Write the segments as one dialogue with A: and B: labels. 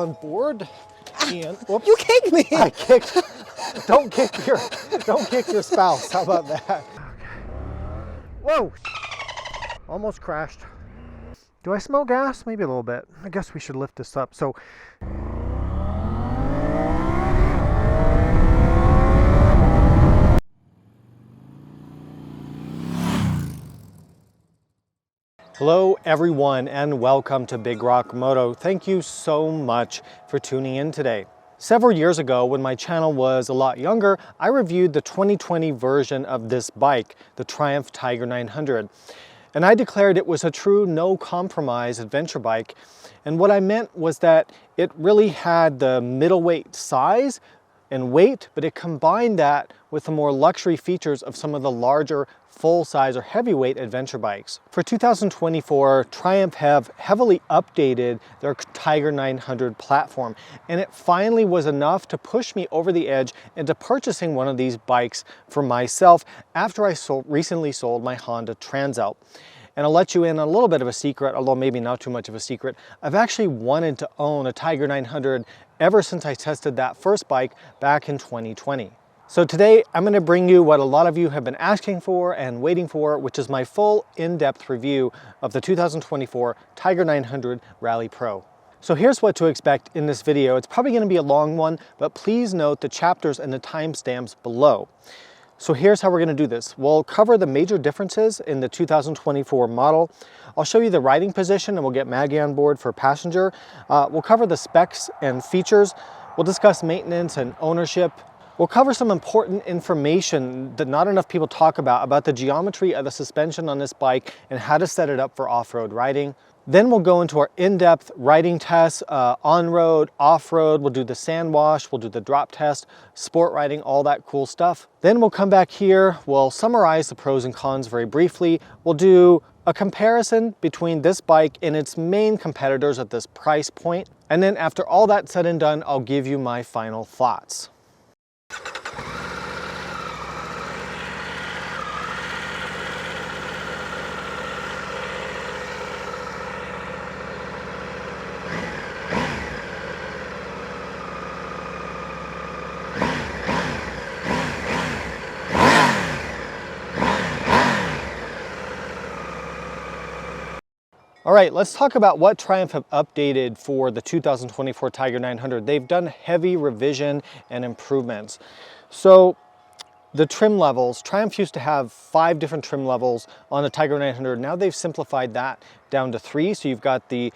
A: On board, and whoops.
B: You kicked me.
A: I kicked. Don't kick your spouse. How about that? Whoa! Almost crashed. Do I smell gas? Maybe a little bit. I guess we should lift this up. So. Hello everyone and welcome to Big Rock Moto. Thank you so much for tuning in today. Several years ago, when my channel was a lot younger, I reviewed the 2020 version of this bike, the Triumph Tiger 900. And I declared it was a true no-compromise adventure bike. And what I meant was that it really had the middleweight size and weight, but it combined that with the more luxury features of some of the larger full-size or heavyweight adventure bikes. For 2024, Triumph have heavily updated their Tiger 900 platform, and it finally was enough to push me over the edge into purchasing one of these bikes for myself after I recently sold my Honda Transalp. And I'll let you in on a little bit of a secret, although maybe not too much of a secret. I've actually wanted to own a Tiger 900 ever since I tested that first bike back in 2020. So today I'm going to bring you what a lot of you have been asking for and waiting for, which is my full in-depth review of the 2024 Tiger 900 Rally Pro. So here's what to expect in this video. It's probably going to be a long one, but please note the chapters and the timestamps below. So here's how we're going to do this. We'll cover the major differences in the 2024 model. I'll show you the riding position and we'll get Maggie on board for passenger. We'll cover the specs and features. We'll discuss maintenance and ownership. We'll cover some important information that not enough people talk about the geometry of the suspension on this bike and how to set it up for off-road riding. Then we'll go into our in-depth riding tests, on-road, off-road. We'll do the sand wash, we'll do the drop test, sport riding, all that cool stuff. Then we'll come back here, we'll summarize the pros and cons very briefly. We'll do a comparison between this bike and its main competitors at this price point. And then after all that's said and done, I'll give you my final thoughts. All right, let's talk about what Triumph have updated for the 2024 Tiger 900. They've done heavy revision and improvements. So the trim levels, Triumph used to have 5 different trim levels on the Tiger 900. Now they've simplified that down to 3. So you've got the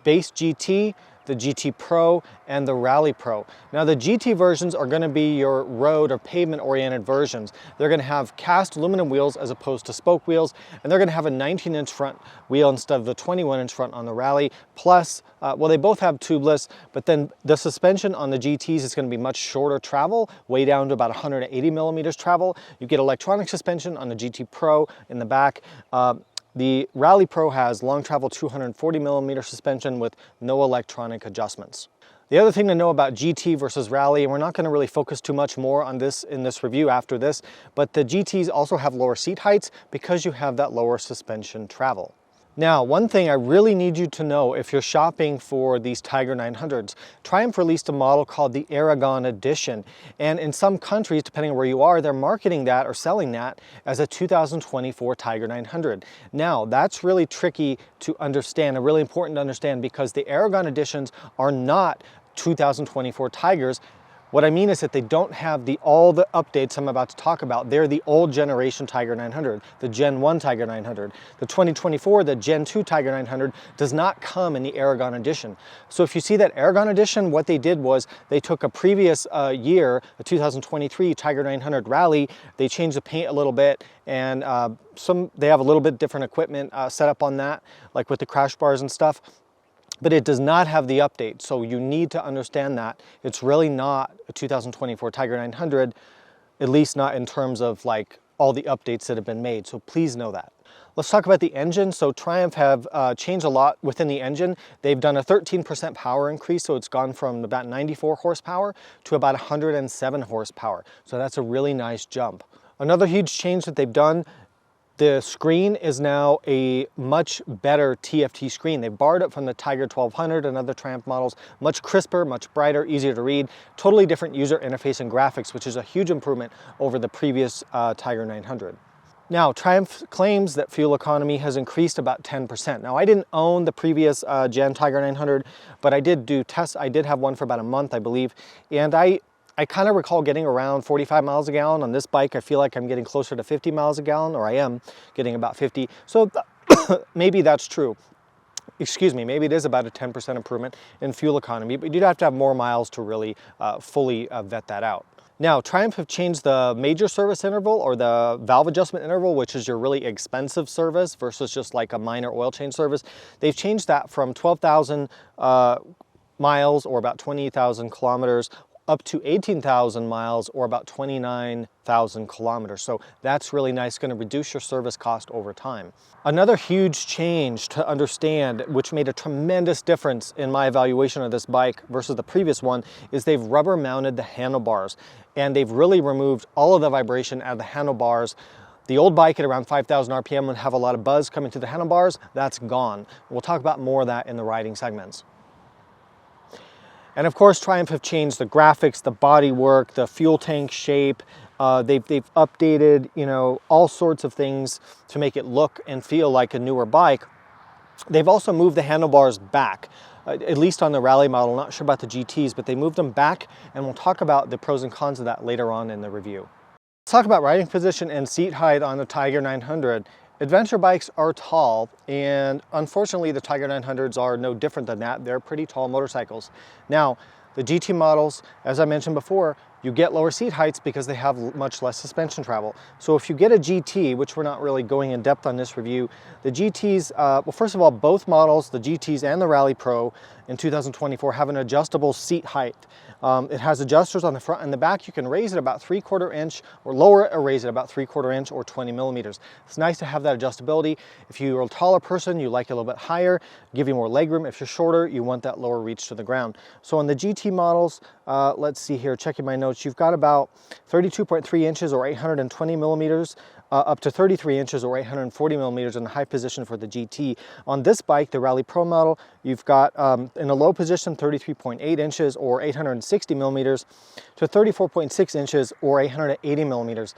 A: base GT, the GT Pro, and the Rally Pro. Now the GT versions are going to be your road or pavement oriented versions. They're going to have cast aluminum wheels as opposed to spoke wheels, and they're going to have a 19-inch front wheel instead of the 21-inch front on the Rally. Plus, well, they both have tubeless, but then the suspension on the GTs is going to be much shorter travel, way down to about 180 millimeters travel. You get electronic suspension on the GT Pro in the back. The Rally Pro has long travel 240 millimeter suspension with no electronic adjustments. The other thing to know about GT versus Rally, and we're not going to really focus too much more on this in this review after this, but the GTs also have lower seat heights because you have that lower suspension travel. Now, one thing I really need you to know if you're shopping for these Tiger 900s, Triumph released a model called the Aragon Edition. And in some countries, depending on where you are, they're marketing that or selling that as a 2024 Tiger 900. Now, that's really tricky to understand and really important to understand because the Aragon Editions are not 2024 Tigers. What I mean is that they don't have all the updates I'm about to talk about. They're the old generation Tiger 900, the Gen 1 Tiger 900. The 2024, the Gen 2 Tiger 900 does not come in the Aragon Edition. So if you see that Aragon Edition, what they did was they took a previous year, the 2023 Tiger 900 Rally, they changed the paint a little bit, and they have a little bit different equipment set up on that, like with the crash bars and stuff. But it does not have the update, so you need to understand that. It's really not a 2024 Tiger 900, at least not in terms of like all the updates that have been made, so please know that. Let's talk about the engine. So Triumph have changed a lot within the engine. They've done a 13% power increase, so it's gone from about 94 horsepower to about 107 horsepower. So that's a really nice jump. Another huge change that they've done The screen is now a much better TFT screen. They borrowed it from the Tiger 1200 and other Triumph models. Much crisper, much brighter, easier to read. Totally different user interface and graphics, which is a huge improvement over the previous Tiger 900. Now, Triumph claims that fuel economy has increased about 10%. Now, I didn't own the previous gen Tiger 900, but I did do tests. I did have one for about a month, I believe, and I kind of recall getting around 45 miles a gallon. On this bike, I feel like I'm getting closer to 50 miles a gallon, or I am getting about 50. So maybe that's true. Excuse me, maybe it is about a 10% improvement in fuel economy, but you'd have to have more miles to really fully vet that out. Now, Triumph have changed the major service interval, or the valve adjustment interval, which is your really expensive service versus just like a minor oil change service. They've changed that from 12,000 miles, or about 20,000 kilometers, up to 18,000 miles, or about 29,000 kilometers. So that's really nice, going to reduce your service cost over time. Another huge change to understand, which made a tremendous difference in my evaluation of this bike versus the previous one, is they've rubber mounted the handlebars, and they've really removed all of the vibration out of the handlebars. The old bike at around 5,000 RPM would have a lot of buzz coming to the handlebars. That's gone. We'll talk about more of that in the riding segments. And of course, Triumph have changed the graphics, the bodywork, the fuel tank shape. They've updated, you know, all sorts of things to make it look and feel like a newer bike. They've also moved the handlebars back, at least on the rally model. Not sure about the GTs, but they moved them back, and we'll talk about the pros and cons of that later on in the review. Let's talk about riding position and seat height on the Tiger 900. Adventure bikes are tall, and unfortunately the Tiger 900s are no different than that. They're pretty tall motorcycles. Now, the GT models, as I mentioned before, you get lower seat heights because they have much less suspension travel. So if you get a GT, which we're not really going in depth on this review, the GTs, well, first of all, both models, the GTs and the Rally Pro in 2024, have an adjustable seat height. It has adjusters on the front and the back. You can raise it about 3/4 inch, or lower it or raise it about 3/4 inch, or 20 millimeters. It's nice to have that adjustability. If you're a taller person, you like it a little bit higher, give you more legroom. If you're shorter, you want that lower reach to the ground. So on the GT models, let's see here, checking my notes, you've got about 32.3 inches or 820 millimeters, up to 33 inches or 840 millimeters in the high position for the GT. On this bike, the Rally Pro model, you've got in a low position 33.8 inches or 860 millimeters to 34.6 inches or 880 millimeters.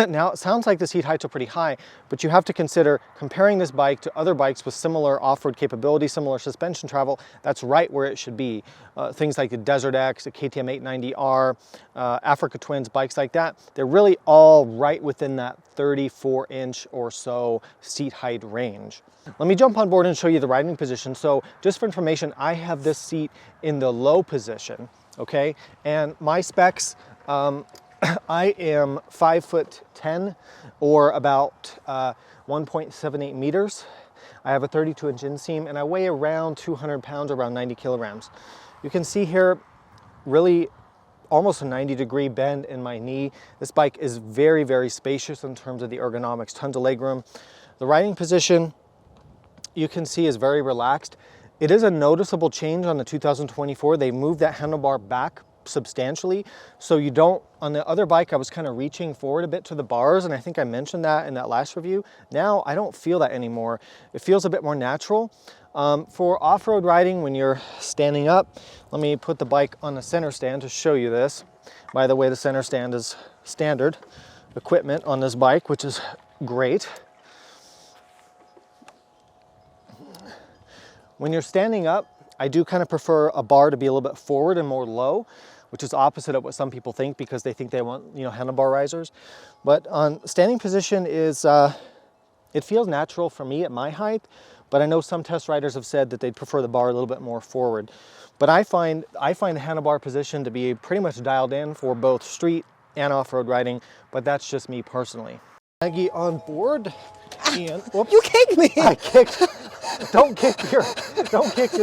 A: Now, it sounds like the seat heights are pretty high, but you have to consider comparing this bike to other bikes with similar off-road capability, similar suspension travel. That's right where it should be. Things like the Desert X, the KTM 890R, Africa Twins, bikes like that, they're really all right within that 34-inch or so seat height range. Let me jump on board and show you the riding position. So just for information, I have this seat in the low position, okay? And my specs, I am 5'10", or about 1.78 meters. I have a 32-inch inseam, and I weigh around 200 pounds, around 90 kilograms. You can see here really almost a 90-degree bend in my knee. This bike is very, very spacious in terms of the ergonomics, tons of legroom. The riding position, you can see, is very relaxed. It is a noticeable change on the 2024. They moved that handlebar back substantially, so you don't, on the other bike I was kind of reaching forward a bit to the bars, and I think I mentioned that in that last review. Now I don't feel that anymore. It feels a bit more natural. For off-road riding, when you're standing up, let me put the bike on the center stand to show you this. By the way, the center stand is standard equipment on this bike, which is great. When you're standing up, I do kind of prefer a bar to be a little bit forward and more low, which is opposite of what some people think because they think they want, you know, handlebar risers. But on standing position is, it feels natural for me at my height, but I know some test riders have said that they'd prefer the bar a little bit more forward. But I find the handlebar position to be pretty much dialed in for both street and off-road riding, but that's just me personally. Maggie on board, and whoops.
B: You kicked me.
A: I kicked. Don't kick your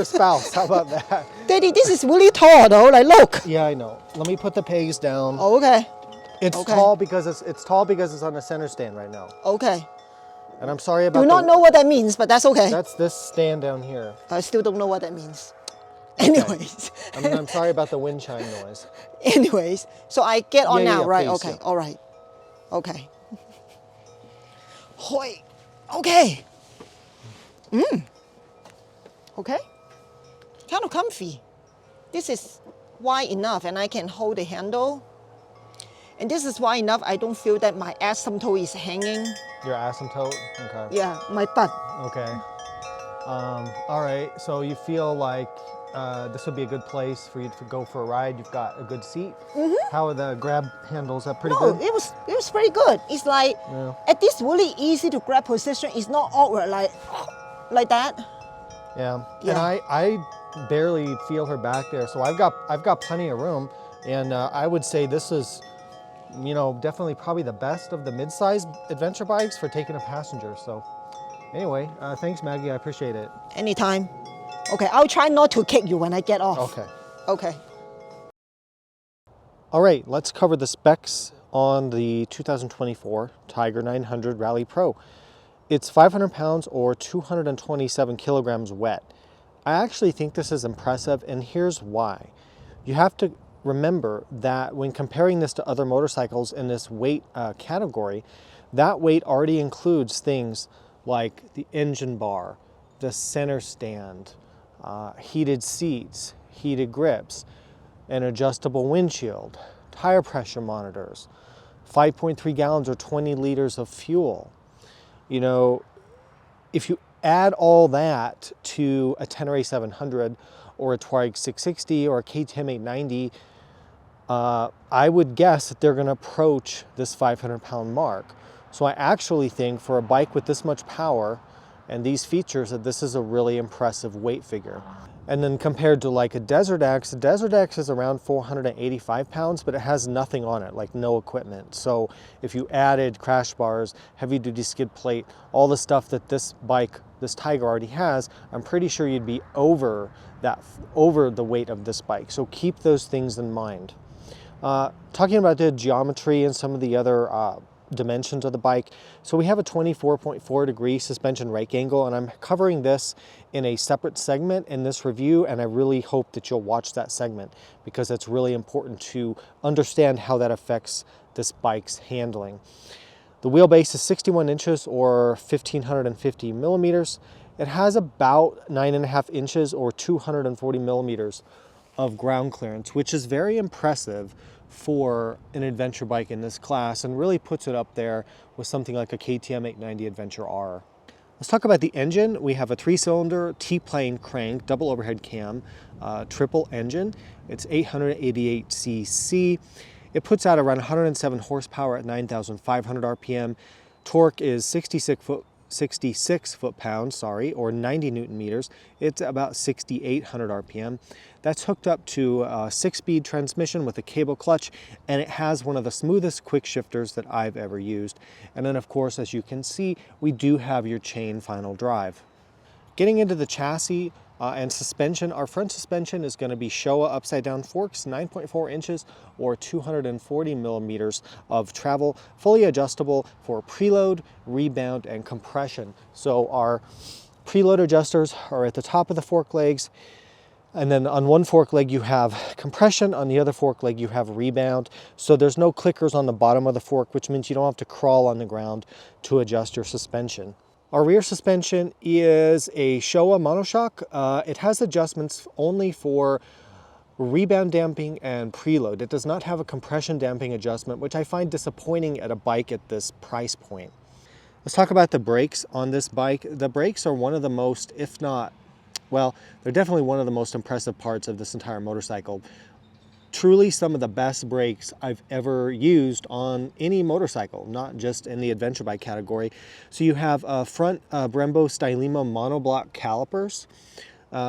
A: spouse. How about that?
B: Daddy, this is really tall though. Like, look.
A: Yeah, I know. Let me put the pegs down.
B: Oh, okay.
A: It's tall because it's on the center stand right now.
B: Okay.
A: And I'm sorry about.
B: Do not know what that means, but that's okay.
A: That's this stand down here.
B: I still don't know what that means. Okay. Anyways.
A: I'm sorry about the wind chime noise.
B: Anyways, so I get on now, right?
A: Please,
B: okay.
A: yeah.
B: All right. Okay. Hoi. Okay. Okay. Kind of comfy. This is wide enough and I can hold the handle. And this is wide enough I don't feel that my asymptote is hanging.
A: Your asymptote? Okay.
B: Yeah, my butt.
A: Okay. All right, so you feel like this would be a good place for you to go for a ride. You've got a good seat. How are the grab handles? Are pretty
B: No,
A: good?
B: it was pretty good. It's like at this really easy to grab position. It's not awkward like that.
A: Yeah.
B: Yeah.
A: And I barely feel her back there, so I've got plenty of room, and I would say this is, you know, definitely probably the best of the mid-size adventure bikes for taking a passenger. So anyway, thanks Maggie, I appreciate it.
B: Anytime. Okay, I'll try not to kick you when I get off.
A: Okay.
B: Okay.
A: All right, let's cover the specs on the 2024 Tiger 900 Rally Pro. It's 500 pounds or 227 kilograms wet. I actually think this is impressive, and here's why. You have to remember that when comparing this to other motorcycles in this weight category, that weight already includes things like the engine bar, the center stand, heated seats, heated grips, an adjustable windshield, tire pressure monitors, 5.3 gallons or 20 liters of fuel. You know, if you add all that to a Tenere 700 or a Touareg 660 or a KTM 890, I would guess that they're going to approach this 500-pound mark. So I actually think for a bike with this much power and these features that this is a really impressive weight figure. And then compared to like a Desert X, the Desert X is around 485 pounds, but it has nothing on it, like no equipment. So if you added crash bars, heavy duty skid plate, all the stuff that this bike, this Tiger already has, I'm pretty sure you'd be over the weight of this bike. So keep those things in mind. Talking about the geometry and some of the other dimensions of the bike. So we have a 24.4 degree suspension rake angle, and I'm covering this in a separate segment in this review, and I really hope that you'll watch that segment because it's really important to understand how that affects this bike's handling. The wheelbase is 61 inches or 1,550 millimeters. It has about 9.5 inches or 240 millimeters of ground clearance, which is very impressive for an adventure bike in this class and really puts it up there with something like a KTM 890 Adventure R. Let's talk about the engine. We have a 3-cylinder T-plane crank, double overhead cam, triple engine. It's 888 cc. It puts out around 107 horsepower at 9,500 RPM. Torque is 66 foot-pounds, or 90 Newton meters. It's about 6,800 RPM. That's hooked up to a 6-speed transmission with a cable clutch, and it has one of the smoothest quick shifters that I've ever used. And then of course, as you can see, we do have your chain final drive. Getting into the chassis and suspension, our front suspension is going to be Showa upside down forks, 9.4 inches or 240 millimeters of travel, fully adjustable for preload, rebound, and compression. So our preload adjusters are at the top of the fork legs, and then on one fork leg you have compression, on the other fork leg you have rebound. So there's no clickers on the bottom of the fork, which means you don't have to crawl on the ground to adjust your suspension. Our rear suspension is a Showa monoshock. It has adjustments only for rebound damping and preload. It does not have a compression damping adjustment, which I find disappointing at a bike at this price point. Let's talk about the brakes on this bike. The brakes are one of the most, if not, well, they're definitely one of the most impressive parts of this entire motorcycle. Truly some of the best brakes I've ever used on any motorcycle, not just in the adventure bike category. So you have front Brembo Stylimo monoblock calipers.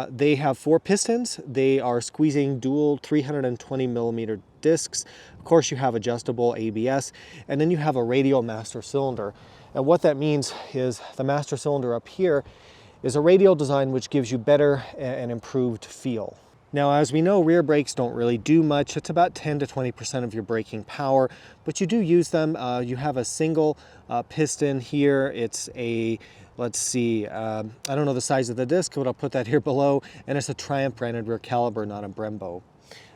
A: They have 4 pistons. They are squeezing dual 320 millimeter discs. Of course, you have adjustable ABS, and then you have a radial master cylinder. And what that means is the master cylinder up here is a radial design which gives you better and improved feel. Now, as we know, rear brakes don't really do much. It's about 10 to 20% of your braking power, but you do use them. You have a single piston here. It's a Let's see, I don't know the size of the disc, but I'll put that here below. And it's a Triumph branded rear caliper, not a Brembo.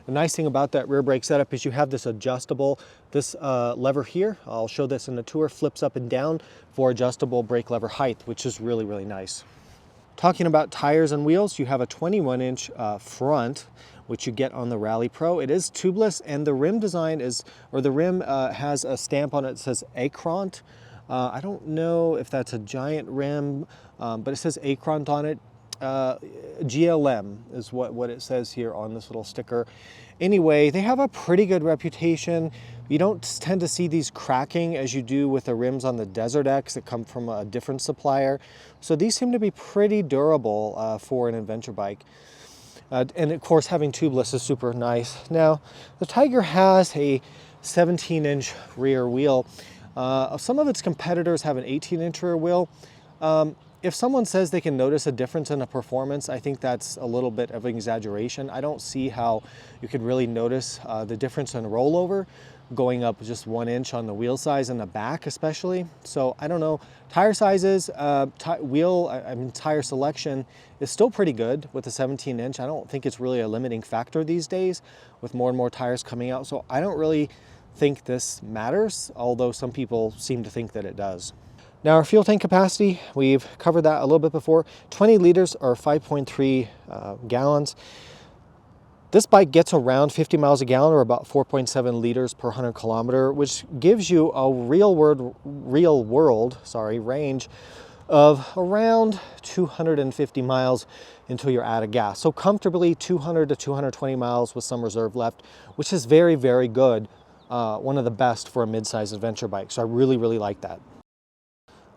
A: The nice thing about that rear brake setup is you have this adjustable, this lever here, I'll show this in the tour, flips up and down for adjustable brake lever height, which is really, really nice. Talking about tires and wheels, you have a 21-inch front, which you get on the Rally Pro. It is tubeless, and the rim design is, or the rim has a stamp on it that says Acront. I don't know if that's a giant rim, but it says Acront on it. GLM is what it says here on this little sticker. Anyway, they have a pretty good reputation. You don't tend to see these cracking as you do with the rims on the Desert X that come from a different supplier. So these seem to be pretty durable for an adventure bike. And of course, having tubeless is super nice. Now, the Tiger has a 17-inch rear wheel. Some of its competitors have an 18-inch rear wheel. If someone says they can notice a difference in the performance, I think that's a little bit of an exaggeration. I don't see how you could really notice the difference in rollover going up just 1 inch on the wheel size in the back especially. So I don't know. Tire sizes, tire selection is still pretty good with the 17-inch. I don't think it's really a limiting factor these days with more and more tires coming out. So I don't really think this matters, although some people seem to think that it does. Now our fuel tank capacity, we've covered that a little bit before. 20 liters or 5.3 gallons. This bike gets around 50 miles a gallon or about 4.7 liters per 100 kilometer, which gives you a real world range of around 250 miles until you're out of gas. So comfortably 200 to 220 miles with some reserve left, which is very, very good. One of the best for a mid-size adventure bike. So I really, really like that.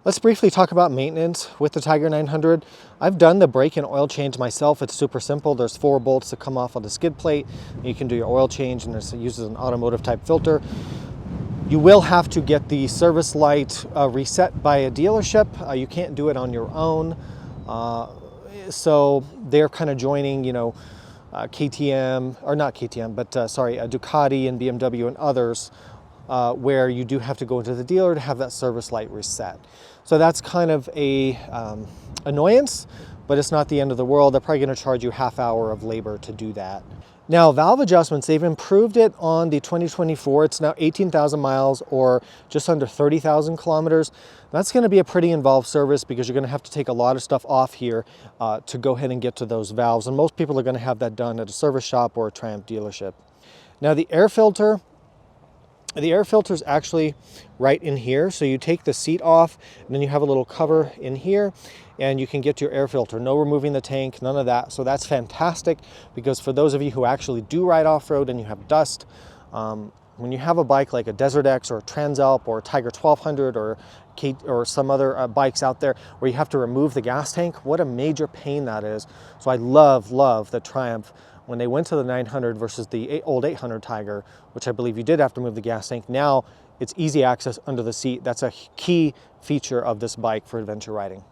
A: Let's briefly talk about maintenance with the Tiger 900. I've done the brake and oil change myself. It's super simple. There's 4 bolts that come off of the skid plate. You can do your oil change, and it uses an automotive type filter. You will have to get the service light reset by a dealership. You can't do it on your own. So they're kind of joining, you know, KTM, or not KTM, but Ducati and BMW and others, where you do have to go into the dealer to have that service light reset. So that's kind of a annoyance, but it's not the end of the world. They're probably going to charge you half hour of labor to do that. Now, valve adjustments, they've improved it on the 2024. It's now 18,000 miles or just under 30,000 kilometers. That's going to be a pretty involved service because you're going to have to take a lot of stuff off here to go ahead and get to those valves. And most people are going to have that done at a service shop or a Triumph dealership. Now, the air filter is actually right in here. So you take the seat off and then you have a little cover in here and you can get your air filter. No removing the tank, none of that. So that's fantastic because for those of you who actually do ride off-road and you have dust, when you have a bike like a Desert X or a Transalp or a Tiger 1200 or some other bikes out there where you have to remove the gas tank, what a major pain that is. So I love the Triumph when they went to the 900 versus the old 800 Tiger, which I believe you did have to move the gas tank. Now it's easy access under the seat. That's a key feature of this bike for adventure riding.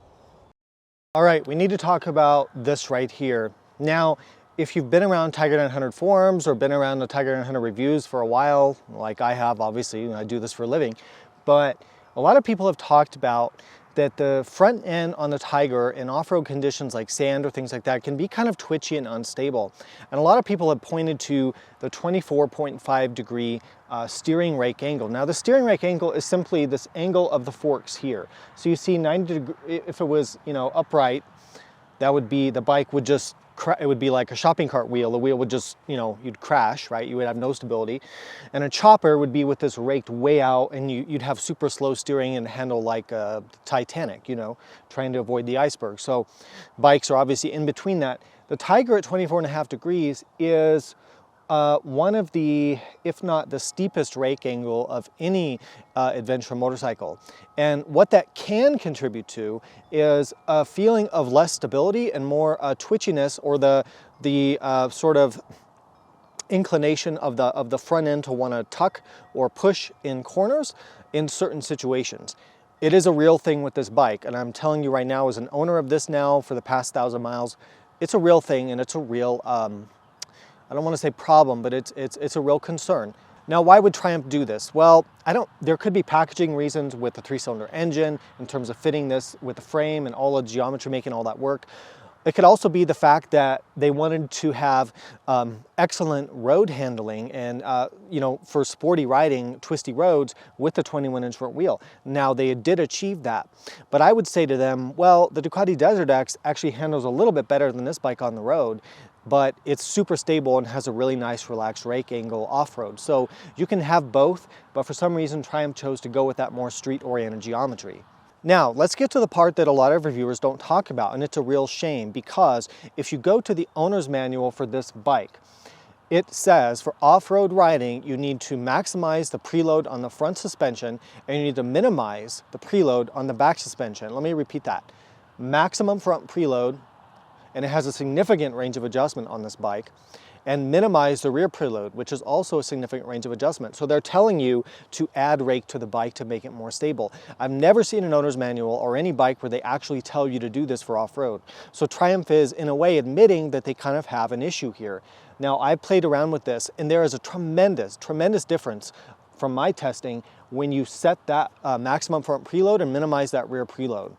A: All right, we need to talk about this right here. Now, if you've been around Tiger 900 forums or been around the Tiger 900 reviews for a while, like I have, obviously, I do this for a living, but a lot of people have talked about that the front end on the Tiger in off-road conditions like sand or things like that can be kind of twitchy and unstable. And a lot of people have pointed to the 24.5 degree steering rake angle. Now the steering rake angle is simply this angle of the forks here. So you see 90 degrees, if it was, you know, upright, that would be, the bike would just, it would be like a shopping cart wheel. The wheel would just, you know, you'd crash, right? You would have no stability. And a chopper would be with this raked way out and you'd have super slow steering and handle like a Titanic, you know, trying to avoid the iceberg. So bikes are obviously in between that. The Tiger at 24.5 degrees is one of the, if not the steepest rake angle of any adventure motorcycle. And what that can contribute to is a feeling of less stability and more twitchiness, or the sort of inclination of the front end to want to tuck or push in corners in certain situations. It is a real thing with this bike, and I'm telling you right now, as an owner of this now for the past 1,000 miles, it's a real thing, and it's a real I don't want to say problem, but it's a real concern. Now, why would Triumph do this? Well, there could be packaging reasons with the 3-cylinder engine in terms of fitting this with the frame and all the geometry, making all that work. It could also be the fact that they wanted to have excellent road handling and, you know, for sporty riding, twisty roads with the 21-inch front wheel. Now, they did achieve that. But I would say to them, well, the Ducati Desert X actually handles a little bit better than this bike on the road, but it's super stable and has a really nice relaxed rake angle off-road. So you can have both, but for some reason, Triumph chose to go with that more street-oriented geometry. Now, let's get to the part that a lot of reviewers don't talk about, and it's a real shame because if you go to the owner's manual for this bike, it says for off-road riding, you need to maximize the preload on the front suspension and you need to minimize the preload on the back suspension. Let me repeat that. Maximum front preload, and it has a significant range of adjustment on this bike, and minimize the rear preload, which is also a significant range of adjustment. So they're telling you to add rake to the bike to make it more stable. I've never seen an owner's manual or any bike where they actually tell you to do this for off-road. So Triumph is, in a way, admitting that they kind of have an issue here. Now, I played around with this, and there is a tremendous, tremendous difference from my testing when you set that maximum front preload and minimize that rear preload.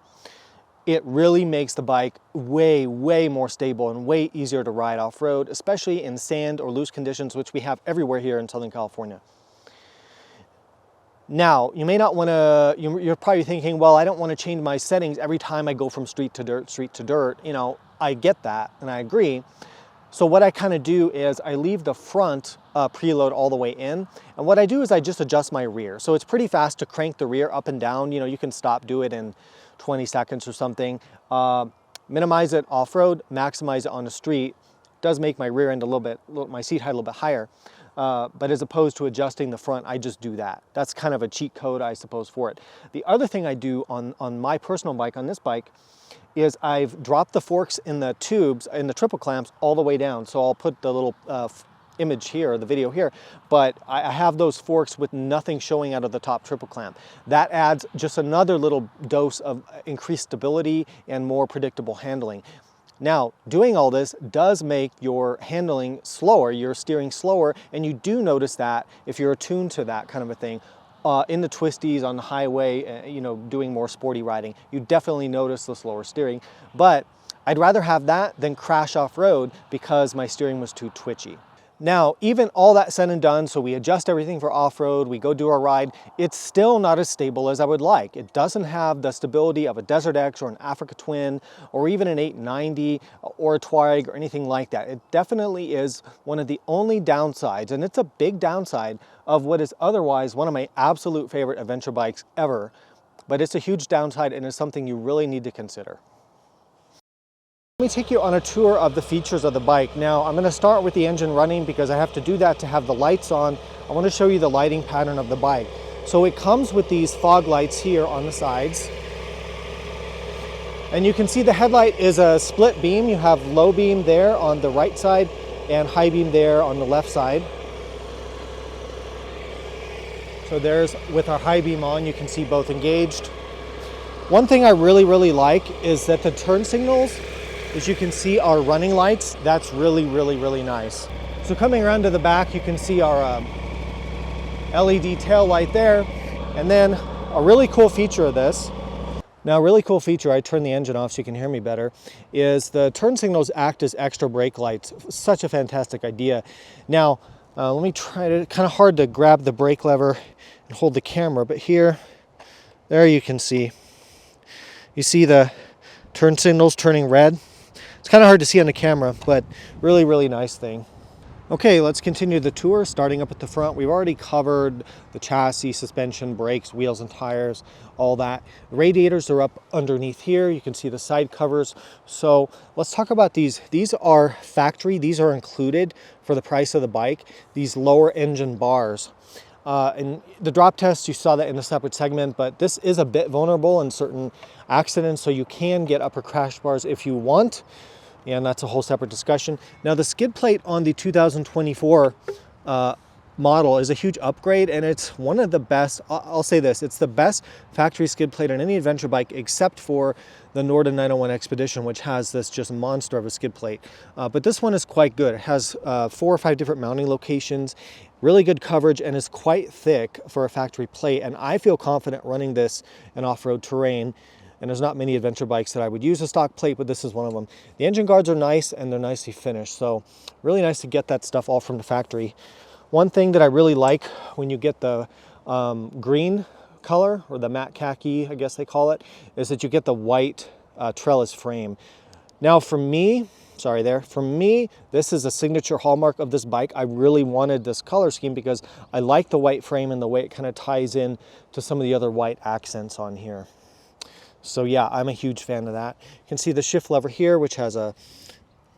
A: It really makes the bike way, way more stable and way easier to ride off-road, especially in sand or loose conditions, which we have everywhere here in Southern California. Now, you may not want to, you're probably thinking, well, I don't want to change my settings every time I go from street to dirt. You know, I get that and I agree. So what I kind of do is I leave the front preload all the way in. And what I do is I just adjust my rear. So it's pretty fast to crank the rear up and down. You know, you can do it in 20 seconds or something. Minimize it off-road, maximize it on the street. It does make my rear end my seat height a little bit higher. But as opposed to adjusting the front, I just do that. That's kind of a cheat code, I suppose, for it. The other thing I do on my personal bike, on this bike, is I've dropped the forks in the tubes, in the triple clamps, all the way down. So I'll put the little image here, the video here, but I have those forks with nothing showing out of the top triple clamp. That adds just another little dose of increased stability and more predictable handling. Now, doing all this does make your handling slower, your steering slower, and you do notice that if you're attuned to that kind of a thing. In the twisties on the highway, you know, doing more sporty riding, you definitely notice the slower steering, but I'd rather have that than crash off-road because my steering was too twitchy. Now, even all that said and done, so we adjust everything for off-road, we go do our ride, it's still not as stable as I would like. It doesn't have the stability of a Desert X or an Africa Twin or even an 890 or a Touareg or anything like that. It definitely is one of the only downsides, and it's a big downside, of what is otherwise one of my absolute favorite adventure bikes ever. But it's a huge downside and it's something you really need to consider. Let me take you on a tour of the features of the bike. Now, I'm going to start with the engine running because I have to do that to have the lights on. I want to show you the lighting pattern of the bike. So it comes with these fog lights here on the sides. And you can see the headlight is a split beam. You have low beam there on the right side and high beam there on the left side. So there's, with our high beam on, you can see both engaged. One thing I really, really like is that the turn signals, as you can see, are running lights. That's really, really, really nice. So coming around to the back, you can see our LED tail light there. And then a really cool feature of this, now a really cool feature, I turned the engine off so you can hear me better, is the turn signals act as extra brake lights. Such a fantastic idea. Now, let me try to, kind of hard to grab the brake lever and hold the camera, but here, there you can see. You see the turn signals turning red. It's kind of hard to see on the camera, but really, really nice thing. Okay, let's continue the tour, starting up at the front. We've already covered the chassis, suspension, brakes, wheels and tires, all that. The radiators are up underneath here. You can see the side covers. So let's talk about these. These are factory. These are included for the price of the bike, these lower engine bars. In the drop test, you saw that in a separate segment, but this is a bit vulnerable in certain accidents, so you can get upper crash bars if you want. And that's a whole separate discussion. Now, the skid plate on the 2024 model is a huge upgrade, and it's one of the best, I'll say this, it's the best factory skid plate on any adventure bike except for the Norden 901 Expedition, which has this just monster of a skid plate. But this one is quite good. It has 4 or 5 different mounting locations. Really good coverage and is quite thick for a factory plate. And I feel confident running this in off-road terrain. And there's not many adventure bikes that I would use a stock plate, but this is one of them. The engine guards are nice and they're nicely finished. So really nice to get that stuff all from the factory. One thing that I really like when you get the green color, or the matte khaki, I guess they call it, is that you get the white trellis frame. Now for me, this is a signature hallmark of this bike. I really wanted this color scheme because I like the white frame and the way it kind of ties in to some of the other white accents on here. So yeah, I'm a huge fan of that. You can see the shift lever here, which has a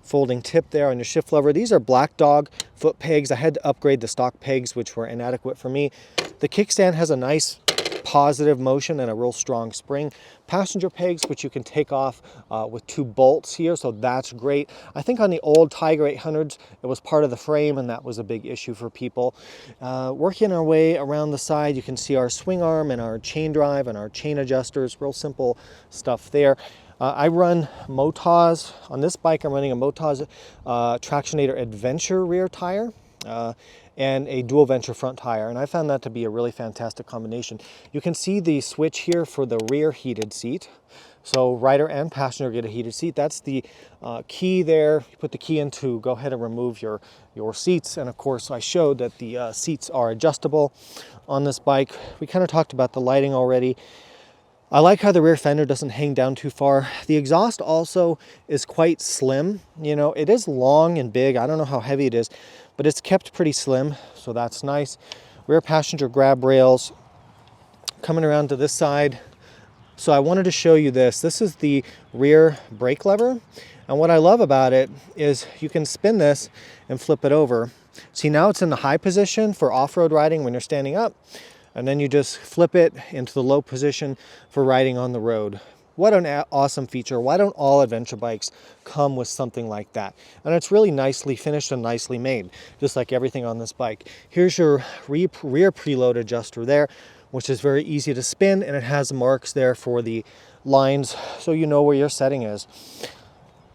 A: folding tip there on your shift lever. These are Black Dog foot pegs. I had to upgrade the stock pegs, which were inadequate for me. The kickstand has a nice positive motion and a real strong spring. Passenger pegs, which you can take off with 2 bolts here, so that's great. I think on the old Tiger 800s, it was part of the frame, and that was a big issue for people. Working our way around the side, you can see our swing arm and our chain drive and our chain adjusters, real simple stuff there. I run Motos. On this bike, I'm running a Motos Tractionator Adventure rear tire. And a dual venture front tire, and I found that to be a really fantastic combination. You can see the switch here for the rear heated seat. So rider and passenger get a heated seat. That's the key there. You put the key in to go ahead and remove your seats, and of course I showed that the seats are adjustable on this bike. We kind of talked about the lighting already. I like how the rear fender doesn't hang down too far. The exhaust also is quite slim. You know, it is long and big. I don't know how heavy it is, but it's kept pretty slim, so that's nice. Rear passenger grab rails. Coming around to this side. So I wanted to show you this. This is the rear brake lever. And what I love about it is you can spin this and flip it over. See, now it's in the high position for off-road riding when you're standing up. And then you just flip it into the low position for riding on the road. What an awesome feature. Why don't all adventure bikes come with something like that? And it's really nicely finished and nicely made, just like everything on this bike. Here's your rear preload adjuster there, which is very easy to spin, and it has marks there for the lines so you know where your setting is.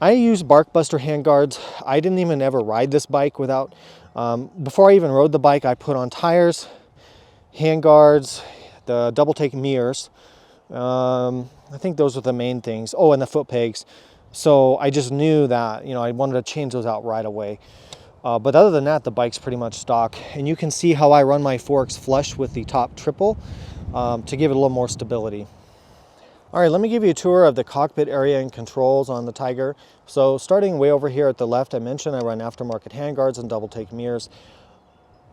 A: I use Barkbuster handguards. I didn't even ever ride this bike without, before I even rode the bike, I put on tires, handguards, the double take mirrors. I think those are the main things. Oh, and the foot pegs. So I just knew that, you know, I wanted to change those out right away. But other than that, the bike's pretty much stock. And you can see how I run my forks flush with the top triple to give it a little more stability. All right, let me give you a tour of the cockpit area and controls on the Tiger. So starting way over here at the left, I mentioned I run aftermarket handguards and double take mirrors.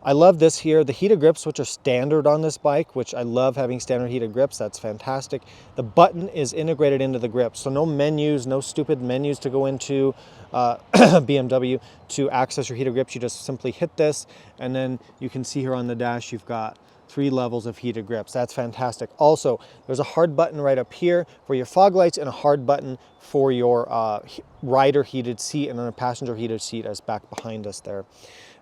A: I love this here, the heated grips, which are standard on this bike, which I love having standard heated grips. That's fantastic. The button is integrated into the grip, so no menus, no stupid menus to go into BMW to access your heated grips. You just simply hit this, and then you can see here on the dash, you've got 3 levels of heated grips. That's fantastic. Also, there's a hard button right up here for your fog lights and a hard button for your rider heated seat, and then a passenger heated seat as back behind us there.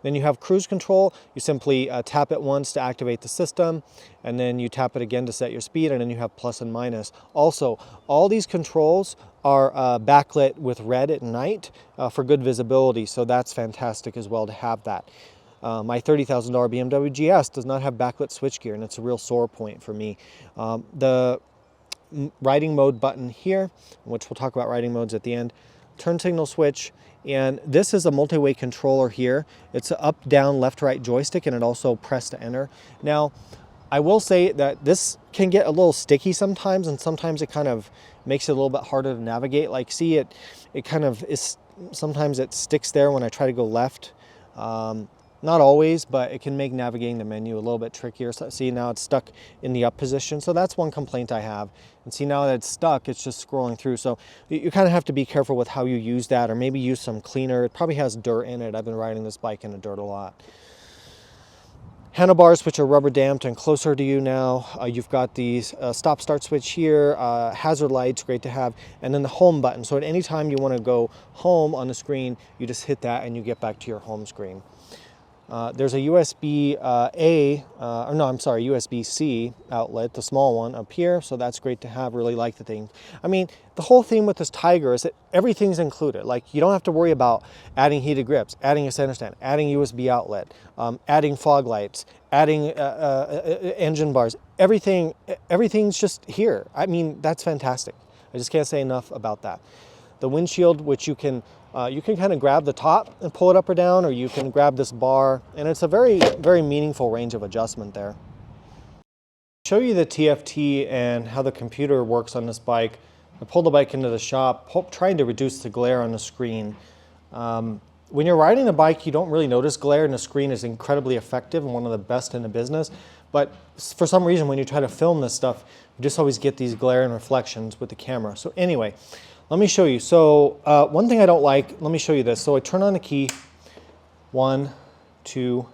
A: Then you have cruise control. You simply tap it once to activate the system, and then you tap it again to set your speed, and then you have plus and minus. Also, all these controls are backlit with red at night for good visibility, so that's fantastic as well to have that. My $30,000 BMW GS does not have backlit switchgear, and it's a real sore point for me. The riding mode button here, which we'll talk about riding modes at the end, turn signal switch, and this is a multi-way controller here. It's an up, down, left, right joystick, and it also press to enter. Now, I will say that this can get a little sticky sometimes, and sometimes it kind of makes it a little bit harder to navigate. Like, see, it kind of is, sometimes it sticks there when I try to go left. Not always, but it can make navigating the menu a little bit trickier. So see, now it's stuck in the up position. So that's one complaint I have. And see, now that it's stuck, it's just scrolling through. So you kind of have to be careful with how you use that, or maybe use some cleaner. It probably has dirt in it. I've been riding this bike in the dirt a lot. Handlebars, which are rubber damped and closer to you now. You've got these stop start switch here, hazard lights, great to have, and then the home button. So at any time you want to go home on the screen, you just hit that and you get back to your home screen. There's a USB-C outlet, the small one up here, so that's great to have. Really like the thing. I mean, the whole theme with this Tiger is that everything's included. Like, you don't have to worry about adding heated grips, adding a center stand, adding USB outlet, adding fog lights, adding engine bars. Everything's just here. I mean, that's fantastic. I just can't say enough about that. The windshield, which you can kind of grab the top and pull it up or down, or you can grab this bar, and it's a very, very meaningful range of adjustment there. Show you the TFT and how the computer works on this bike. I pulled the bike into the shop, trying to reduce the glare on the screen. When you're riding the bike, you don't really notice glare, and the screen is incredibly effective and one of the best in the business. But for some reason, when you try to film this stuff, you just always get these glare and reflections with the camera. So anyway, let me show you. So one thing I don't like, let me show you this. So I turn on the key, 1, 2,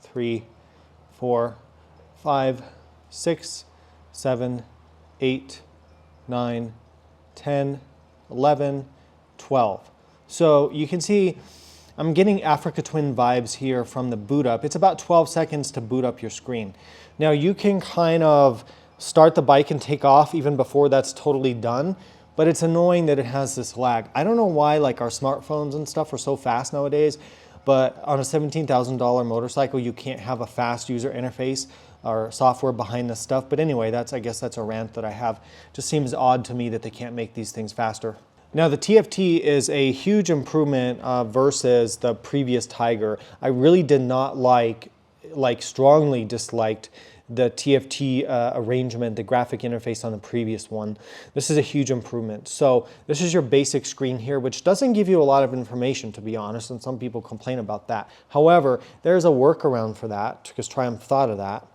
A: 3, 4, 5, 6, 7, 8, 9, 10, 11, 12. So you can see I'm getting Africa Twin vibes here from the boot up. It's about 12 seconds to boot up your screen. Now you can kind of start the bike and take off even before that's totally done, but it's annoying that it has this lag. I don't know why, like, our smartphones and stuff are so fast nowadays, but on a $17,000 motorcycle, you can't have a fast user interface or software behind this stuff. But anyway, I guess that's a rant that I have. Just seems odd to me that they can't make these things faster. Now the TFT is a huge improvement versus the previous Tiger. I really did not strongly disliked the TFT arrangement, the graphic interface on the previous one. This is a huge improvement. So this is your basic screen here, which doesn't give you a lot of information, to be honest, and some people complain about that. However, there's a workaround for that, because Triumph thought of that.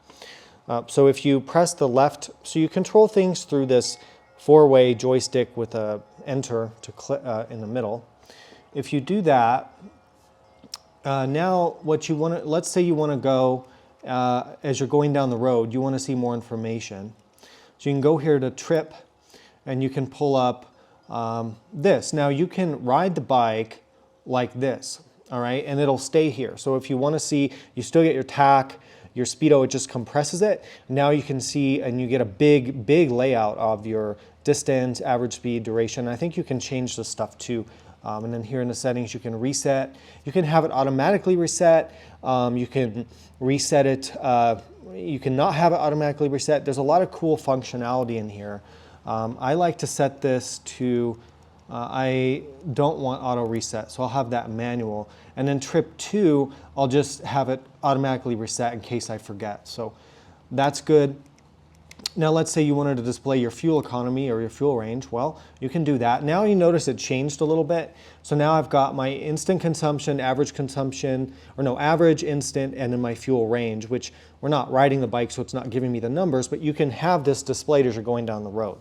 A: So if you press the left, so you control things through this four-way joystick with a enter to click in the middle. If you do that, now what you want to, let's say you want to go, as you're going down the road, you want to see more information. So you can go here to trip, and you can pull up this. Now you can ride the bike like this, all right, and it'll stay here. So if you want to see, you still get your tack, your speedo, it just compresses it. Now you can see, and you get a big layout of your distance, average speed, duration. I think you can change this stuff too. And then here in the settings, you can reset. You can have it automatically reset. You can reset it. You can not have it automatically reset. There's a lot of cool functionality in here. I like to set this to, I don't want auto reset, so I'll have that manual. And then trip 2, I'll just have it automatically reset in case I forget. So that's good. Now let's say you wanted to display your fuel economy or your fuel range. Well, you can do that. Now you notice it changed a little bit. So now I've got my instant consumption, average consumption, or no, average, instant, and then my fuel range, which we're not riding the bike, so it's not giving me the numbers, but you can have this displayed as you're going down the road.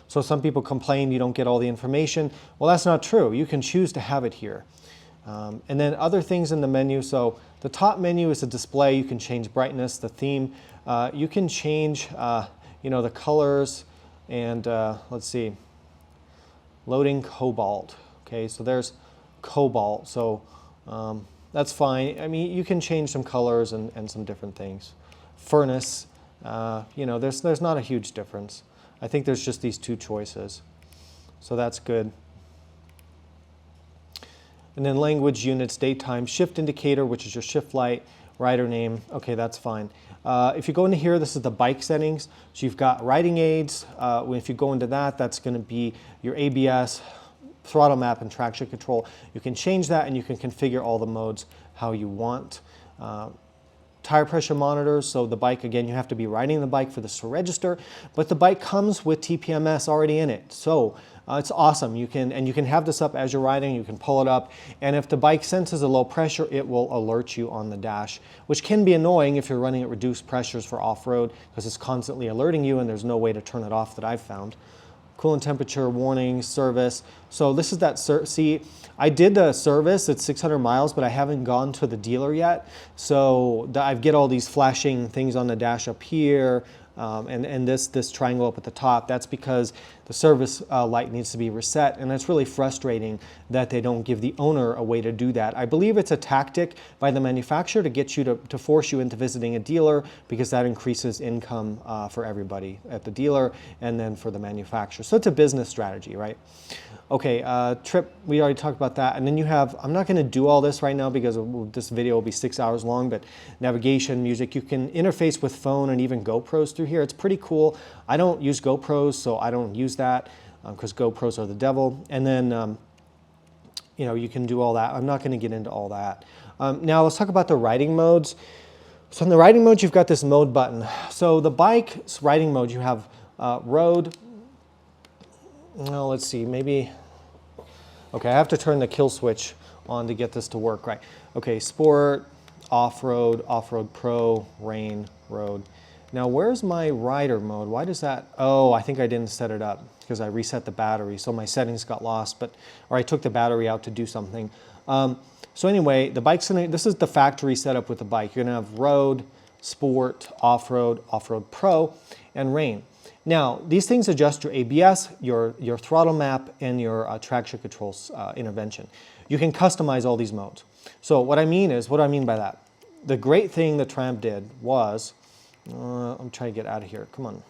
A: So some people complain you don't get all the information. Well, that's not true. You can choose to have it here. And then other things in the menu. So the top menu is a display. You can change brightness, the theme. You can change the colors, and let's see, loading cobalt. Okay, so there's cobalt, so that's fine. I mean, you can change some colors and some different things. Furnace, there's not a huge difference. I think there's just these two choices, so that's good. And then language, units, date, time, shift indicator, which is your shift light, rider name. Okay, that's fine. If you go into here, this is the bike settings. So you've got riding aids. If you go into that, that's going to be your ABS, throttle map, and traction control. You can change that, and you can configure all the modes how you want. Tire pressure monitors. So the bike, again, you have to be riding the bike for this to register, but the bike comes with TPMS already in it. So it's awesome. You can have this up as you're riding. You can pull it up, and if the bike senses a low pressure, it will alert you on the dash, which can be annoying if you're running at reduced pressures for off-road, because it's constantly alerting you, and there's no way to turn it off that I've found. Coolant temperature, warning, service. So this is that, see, I did the service, it's 600 miles, but I haven't gone to the dealer yet. So I get all these flashing things on the dash up here. and this triangle up at the top, that's because the service light needs to be reset, and it's really frustrating that they don't give the owner a way to do that. I believe it's a tactic by the manufacturer to get you to force you into visiting a dealer, because that increases income for everybody at the dealer and then for the manufacturer. So it's a business strategy, right? Okay, trip, we already talked about that. And then you have, I'm not going to do all this right now because this video will be 6 hours long, but navigation, music, you can interface with phone and even GoPros through here. It's pretty cool. I don't use GoPros, so I don't use that because GoPros are the devil. And then, you know, you can do all that. I'm not going to get into all that. Now let's talk about the riding modes. So in the riding mode, you've got this mode button. So the bike's riding mode, you have road. Well, let's see, maybe, okay, I have to turn the kill switch on to get this to work right. Okay, sport, off-road, off-road pro, rain, road. Now where's my rider mode? Why does that, oh, I think I didn't set it up because I reset the battery, so my settings got lost, or I took the battery out to do something. So anyway, the bike's gonna, this is the factory setup with the bike. You're gonna have road, sport, off-road, off-road pro, and rain. Now, these things adjust your ABS, your throttle map, and your traction control intervention. You can customize all these modes. So what I mean by that? The great thing that Triumph did was, I'm trying to get out of here, come on.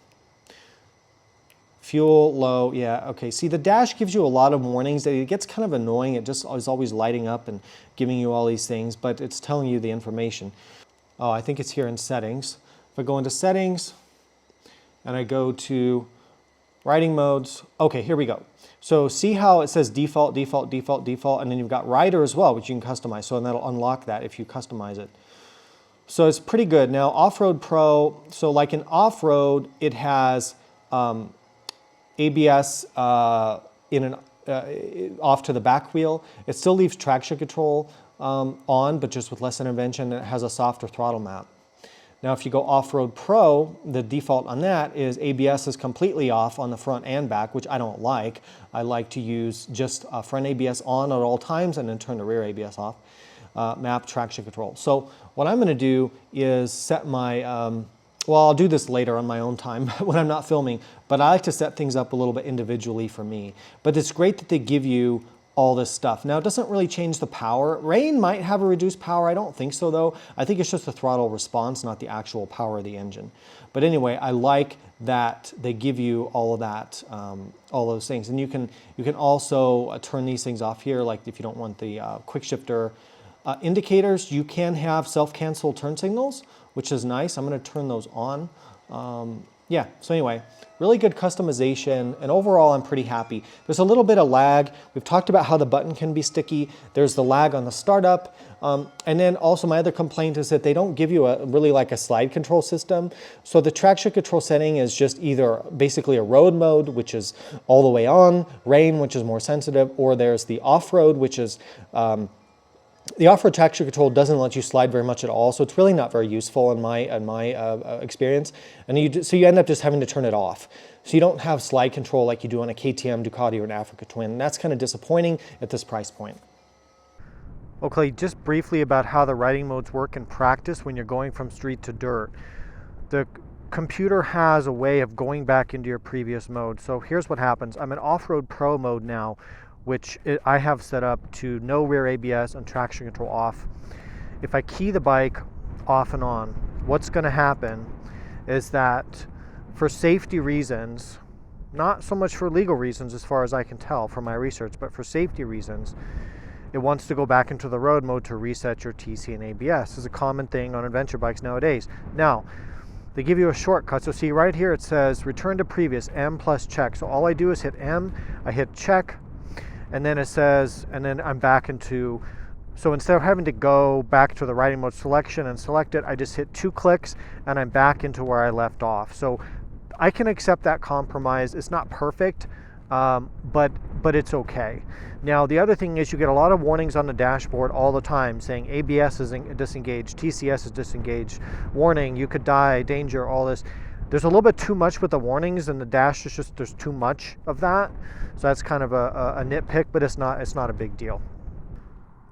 A: Fuel, low, yeah, okay. See, the dash gives you a lot of warnings. It gets kind of annoying. It just is always lighting up and giving you all these things, but it's telling you the information. Oh, I think it's here in settings. If I go into settings, and I go to riding modes. Okay, here we go. So see how it says default, default, default, default, and then you've got rider as well, which you can customize. So that'll unlock that if you customize it. So it's pretty good. Now off-road pro, so like in off-road, it has ABS off to the back wheel. It still leaves traction control on, but just with less intervention. It has a softer throttle map. Now if you go off-road pro, the default on that is ABS is completely off on the front and back, which I don't like. I like to use just front ABS on at all times and then turn the rear ABS off. Map, traction control. So what I'm going to do is set my, well, I'll do this later on my own time when I'm not filming, but I like to set things up a little bit individually for me. But it's great that they give you all this stuff. Now it doesn't really change the power. Rain might have a reduced power. I don't think so though. I think it's just the throttle response, not the actual power of the engine. But anyway, I like that they give you all of that, all those things. And you can also turn these things off here, like if you don't want the quick shifter indicators. You can have self-cancel turn signals, which is nice. I'm going to turn those on. Yeah, so anyway, really good customization, and overall I'm pretty happy. There's a little bit of lag. We've talked about how the button can be sticky. There's the lag on the startup. And then also my other complaint is that they don't give you really like a slide control system. So the traction control setting is just either basically a road mode, which is all the way on, rain, which is more sensitive, or there's the off-road, which is the off-road traction control doesn't let you slide very much at all, so it's really not very useful in my experience. And so you end up just having to turn it off. So you don't have slide control like you do on a KTM, Ducati, or an Africa Twin. And that's kind of disappointing at this price point. Okay, just briefly about how the riding modes work in practice when you're going from street to dirt. The computer has a way of going back into your previous mode. So here's what happens. I'm in off-road pro mode now, which I have set up to no rear ABS and traction control off. If I key the bike off and on, what's going to happen is that for safety reasons, not so much for legal reasons as far as I can tell from my research, but for safety reasons, it wants to go back into the road mode to reset your TC and ABS. This is a common thing on adventure bikes nowadays. Now, they give you a shortcut. So see right here it says return to previous, M plus check. So all I do is hit M, I hit check, and then it says, and then I'm back into, so instead of having to go back to the riding mode selection and select it, I just hit 2 clicks and I'm back into where I left off. So I can accept that compromise. It's not perfect, but it's okay. Now the other thing is you get a lot of warnings on the dashboard all the time saying ABS is disengaged, TCS is disengaged, warning, you could die, danger, all this. There's a little bit too much with the warnings, and the dash is just, there's too much of that. So that's kind of a nitpick, but it's not a big deal.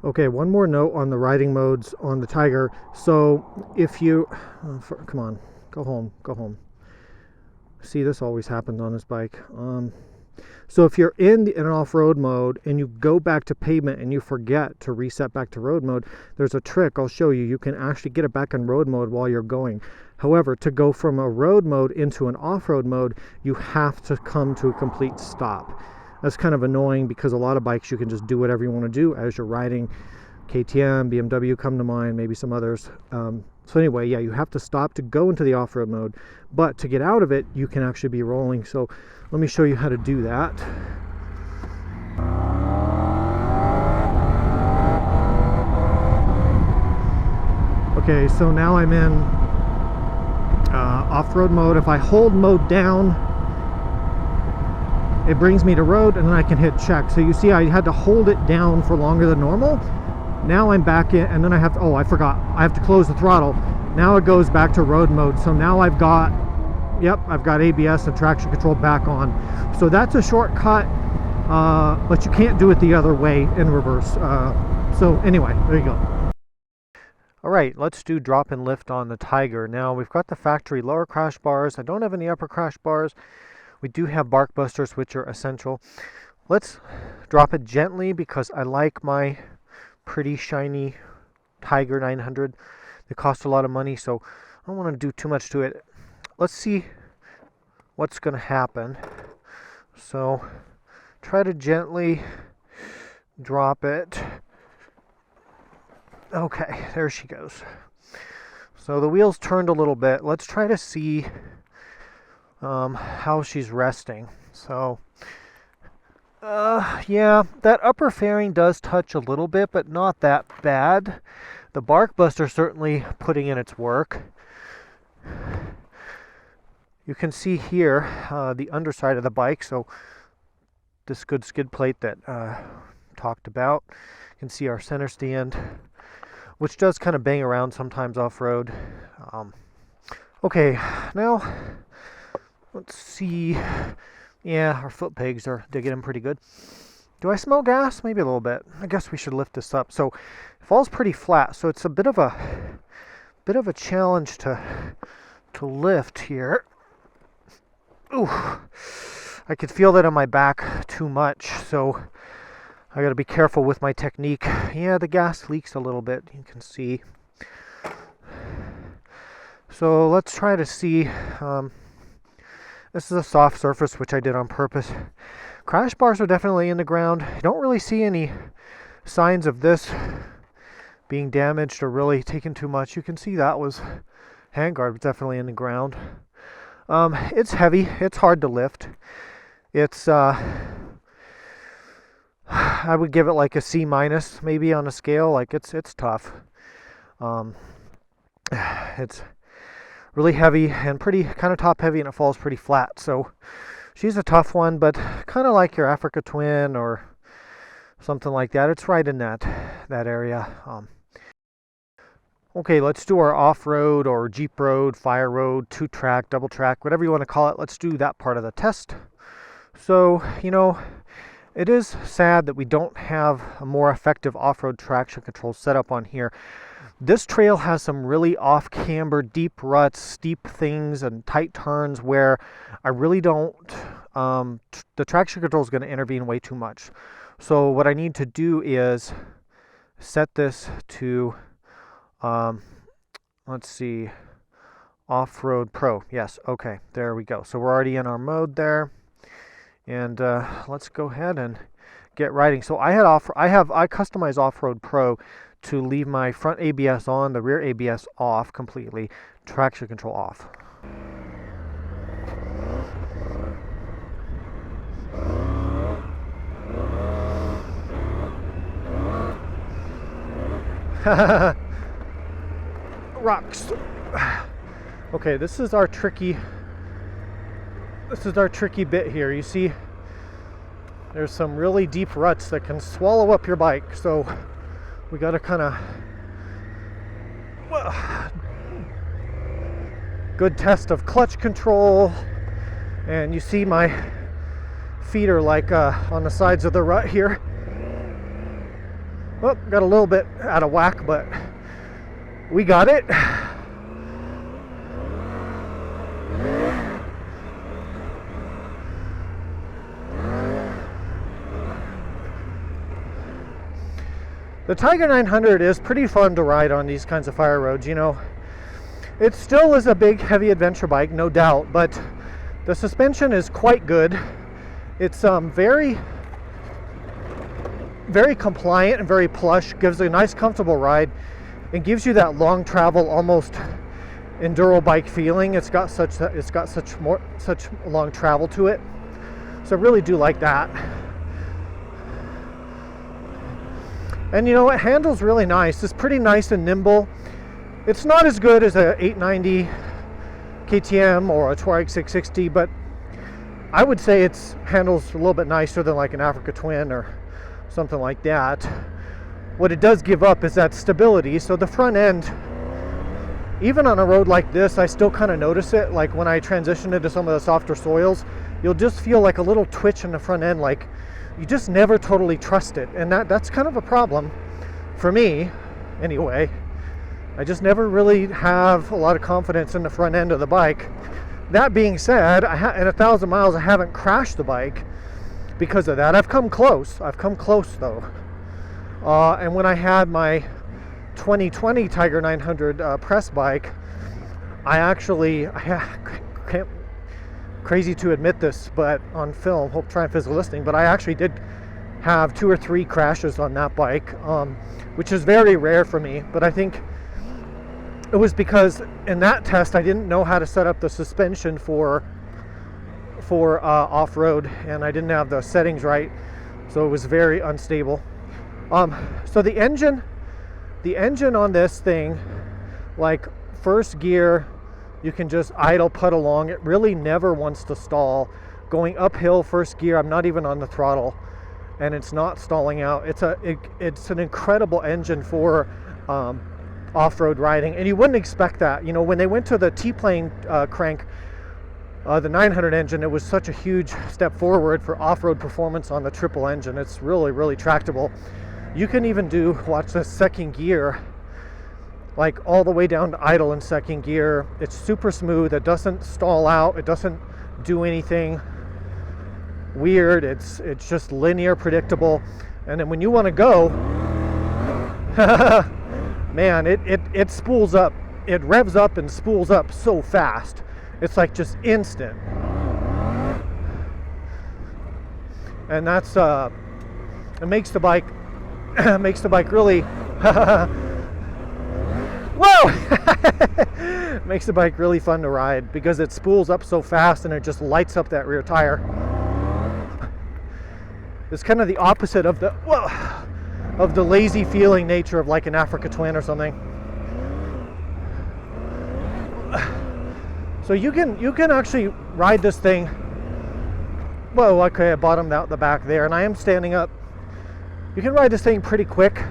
A: Okay, one more note on the riding modes on the Tiger. So if you, come on, go home. See, this always happens on this bike. So if you're in an off-road mode and you go back to pavement and you forget to reset back to road mode, there's a trick I'll show you. You can actually get it back in road mode while you're going. However, to go from a road mode into an off-road mode, you have to come to a complete stop. That's kind of annoying because a lot of bikes you can just do whatever you want to do as you're riding. KTM, BMW come to mind, maybe some others. So anyway, yeah, you have to stop to go into the off-road mode, but to get out of it, you can actually be rolling. So let me show you how to do that. Okay, so now I'm in off-road mode. If I hold mode down, it brings me to road, and then I can hit check. So you see I had to hold it down for longer than normal. Now I'm back in, and then I have to, oh, I forgot, I have to close the throttle. Now it goes back to road mode. So now I've got, yep, I've got ABS and traction control back on. So that's a shortcut, but you can't do it the other way in reverse. So anyway, there you go. All right, let's do drop and lift on the Tiger. Now we've got the factory lower crash bars. I don't have any upper crash bars. We do have bark busters, which are essential. Let's drop it gently because I like my pretty shiny Tiger 900. They cost a lot of money, so I don't want to do too much to it. Let's see what's going to happen. So try to gently drop it. Okay, there she goes. So the wheels turned a little bit. Let's try to see how she's resting. So yeah, that upper fairing does touch a little bit, but not that bad. The bark buster certainly putting in its work. You can see here the underside of the bike, so this good skid plate that talked about. You can see our center stand, which does kind of bang around sometimes off-road. Okay, now let's see. Yeah, our foot pegs are digging in pretty good. Do I smell gas? Maybe a little bit. I guess we should lift this up. So it falls pretty flat, so it's a bit of a challenge to lift here. Ooh, I could feel that on my back too much, so I got to be careful with my technique. Yeah, the gas leaks a little bit, you can see. So let's try to see. This is a soft surface, which I did on purpose. Crash bars are definitely in the ground. You don't really see any signs of this being damaged or really taken too much. You can see that was handguard was definitely in the ground. It's heavy. It's hard to lift. It's I would give it like a C- maybe on a scale. Like it's tough. It's really heavy and pretty kind of top heavy, and it falls pretty flat. So she's a tough one, but kind of like your Africa Twin or something like that. It's right in that area. Okay, let's do our off-road or Jeep road, fire road, 2-track, double track, whatever you want to call it. Let's do that part of the test. So, you know, it is sad that we don't have a more effective off-road traction control setup on here. This trail has some really off-camber, deep ruts, steep things, and tight turns where I really don't, the traction control is going to intervene way too much. So what I need to do is set this to, let's see, off-road pro. Yes, okay, there we go. So we're already in our mode there. And let's go ahead and get riding. So I customized off-road pro to leave my front ABS on, the rear ABS off completely, traction control off. Rocks. Okay, this is our tricky bit here. You see there's some really deep ruts that can swallow up your bike, so we got to kind of good test of clutch control. And you see my feet are like on the sides of the rut here. Oh, got a little bit out of whack, but we got it. The Tiger 900 is pretty fun to ride on these kinds of fire roads, you know. It still is a big, heavy adventure bike, no doubt, but the suspension is quite good. It's very, very compliant and very plush, gives a nice, comfortable ride, and gives you that long travel, almost enduro bike feeling. It's got such long travel to it, so I really do like that. And you know, it handles really nice. It's pretty nice and nimble. It's not as good as a 890 KTM or a Touareg 660, but I would say it handles a little bit nicer than like an Africa Twin or something like that. What it does give up is that stability. So the front end, even on a road like this, I still kind of notice it. Like when I transition into some of the softer soils, you'll just feel like a little twitch in the front end, like you just never totally trust it. And that's kind of a problem for me anyway. I just never really have a lot of confidence in the front end of the bike. That being said, in 1,000 miles I haven't crashed the bike because of that. I've come close though. And when I had my 2020 Tiger 900 press bike, crazy to admit this, but on film, hope Triumph is listening, but I actually did have 2 or 3 crashes on that bike, which is very rare for me. But I think it was because in that test I didn't know how to set up the suspension for off-road, and I didn't have the settings right, so it was very unstable. So the engine on this thing, like first gear, you can just idle putt along. It really never wants to stall. Going uphill first gear, I'm not even on the throttle, and it's not stalling out. It's an incredible engine for off-road riding, and you wouldn't expect that. You know, when they went to the T-plane crank, the 900 engine, it was such a huge step forward for off-road performance on the triple engine. It's really, really tractable. You can even watch the second gear, like all the way down to idle in second gear. It's super smooth. It doesn't stall out. It doesn't do anything weird. It's just linear, predictable. And then when you want to go, man, it spools up. It revs up and spools up so fast. It's like just instant. And that's it makes the bike really whoa makes the bike really fun to ride because it spools up so fast and it just lights up that rear tire. It's kind of the opposite of the lazy feeling nature of like an Africa Twin or something. So you can actually ride this thing. Whoa, okay, I bottomed out the back there, and I am standing up. You can ride this thing pretty quick,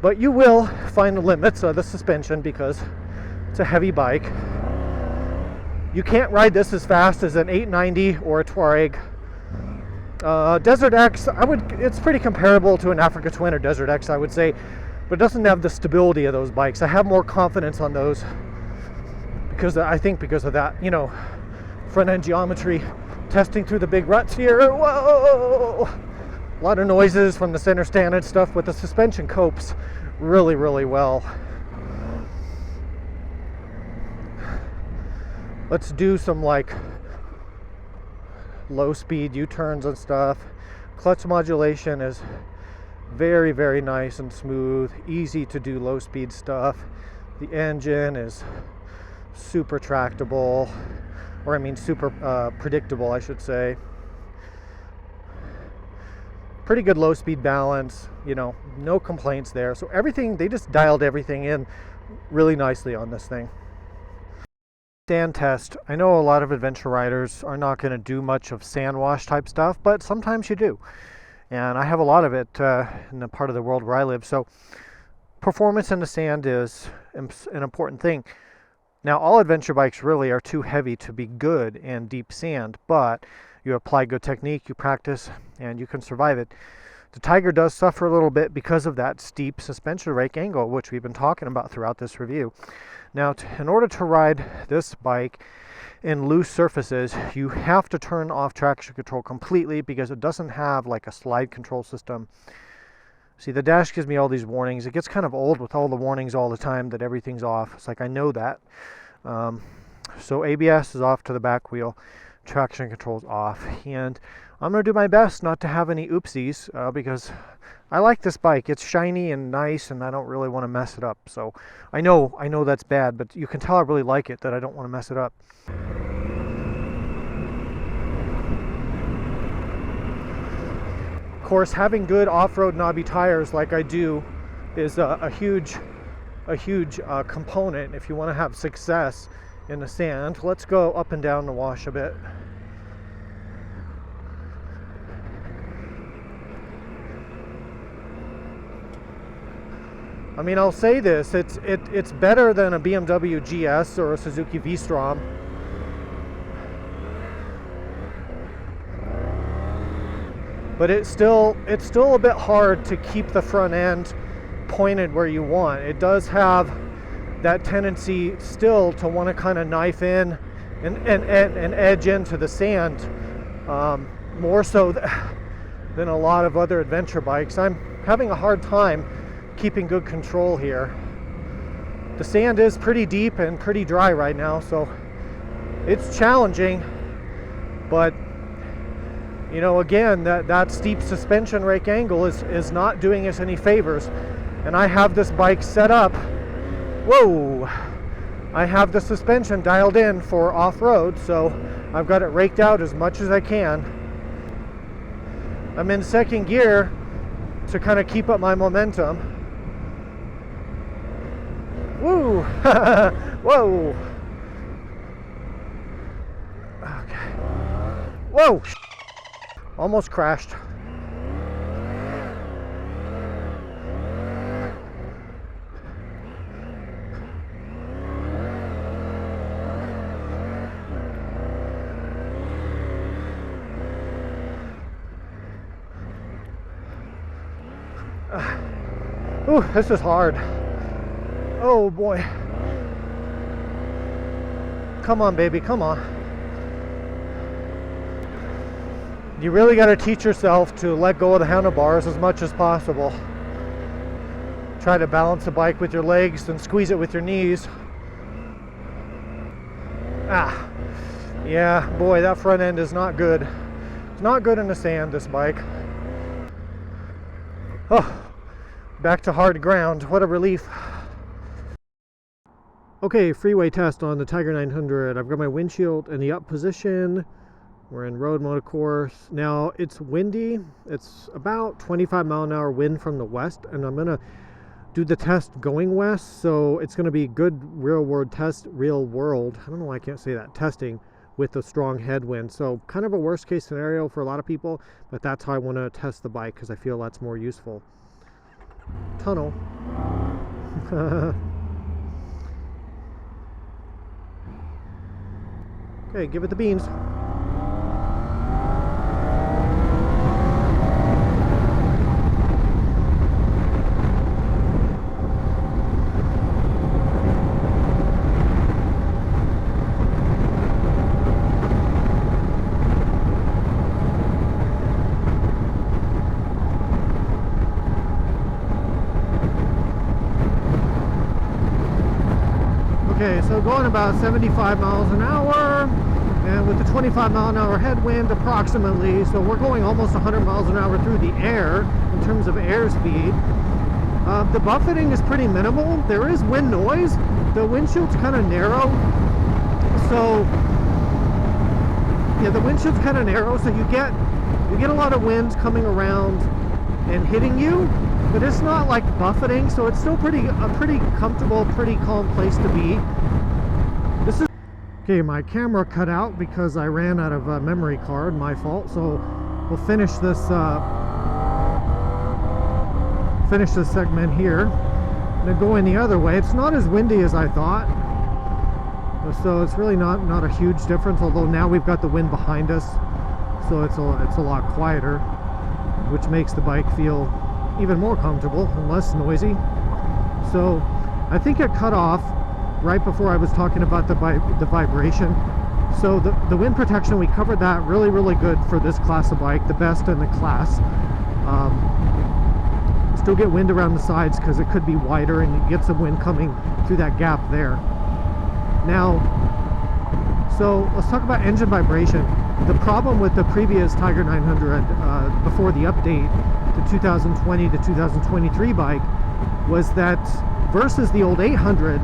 A: but you will find the limits of the suspension because it's a heavy bike. You can't ride this as fast as an 890 or a Touareg. Desert X, it's pretty comparable to an Africa Twin or Desert X, I would say, but it doesn't have the stability of those bikes. I have more confidence on those because of that, you know, front end geometry, testing through the big ruts here. Whoa! A lot of noises from the center stand and stuff, but the suspension copes really, really well. Let's do some like low speed U-turns and stuff. Clutch modulation is very, very nice and smooth, easy to do low speed stuff. The engine is super tractable, or I mean super predictable, I should say. Pretty good low speed balance, you know, no complaints there. So everything, they just dialed everything in really nicely on this thing. Sand test. I know a lot of adventure riders are not going to do much of sand wash type stuff, but sometimes you do. And I have a lot of it in the part of the world where I live. So performance in the sand is an important thing. Now, all adventure bikes really are too heavy to be good in deep sand, but you apply good technique, you practice, and you can survive it. The Tiger does suffer a little bit because of that steep suspension rake angle, which we've been talking about throughout this review. Now, in order to ride this bike in loose surfaces, you have to turn off traction control completely because it doesn't have like a slide control system. See, the dash gives me all these warnings. It gets kind of old with all the warnings all the time that everything's off. It's like, I know that. So ABS is off to the back wheel. Traction control's off. And I'm going to do my best not to have any oopsies because I like this bike. It's shiny and nice, and I don't really want to mess it up. So I know that's bad, but you can tell I really like it, that I don't want to mess it up. Of course, having good off-road knobby tires like I do is a huge component if you want to have success in the sand. Let's go up and down the wash a bit. I mean, I'll say this, it's better than a BMW GS or a Suzuki V-Strom. But it's still a bit hard to keep the front end pointed where you want. It does have that tendency still to want to kind of knife in and edge into the sand, more so than a lot of other adventure bikes. I'm having a hard time keeping good control here. The sand is pretty deep and pretty dry right now, so it's challenging, but you know, again, that steep suspension rake angle is not doing us any favors. And I have this bike set up, whoa, I have the suspension dialed in for off-road, so I've got it raked out as much as I can. I'm in second gear to kind of keep up my momentum. Woo! Whoa! Okay. Whoa! Almost crashed. Ooh, this is hard. Oh boy. Come on, baby, come on. You really got to teach yourself to let go of the handlebars as much as possible. Try to balance the bike with your legs and squeeze it with your knees. Ah, yeah, boy, that front end is not good. It's not good in the sand, this bike. Oh, back to hard ground. What a relief. Okay, freeway test on the Tiger 900. I've got my windshield in the up position. We're in road mode, of course. Now, it's windy. It's about 25 mile an hour wind from the west, and I'm gonna do the test going west, so it's gonna be good real world, I don't know why I can't say that, testing with a strong headwind. So kind of a worst case scenario for a lot of people, but that's how I wanna test the bike because I feel that's more useful. Tunnel. Okay, give it the beans. Okay, so going about 75 miles an hour, and with the 25 mile an hour headwind approximately, so we're going almost 100 miles an hour through the air in terms of airspeed. The buffeting is pretty minimal. There is wind noise. The windshield's kind of narrow, so yeah, the windshield's kind of narrow, so you get a lot of winds coming around and hitting you, but it's not like buffeting, so it's still a pretty comfortable, pretty calm place to be. This is okay. My camera cut out because I ran out of a memory card. My fault. So we'll finish this segment here. And then going the other way. It's not as windy as I thought, so it's really not a huge difference. Although now we've got the wind behind us, so it's a lot quieter, which makes the bike feel even more comfortable and less noisy. So I think it cut off right before I was talking about the vibration. So the wind protection, we covered that really good for this class of bike, the best in the class. As still get wind around the sides because it could be wider, and you get some wind coming through that gap there. Now, so let's talk about engine vibration. The problem with the previous Tiger 900 before the update, the 2020 to 2023 bike, was that versus the old 800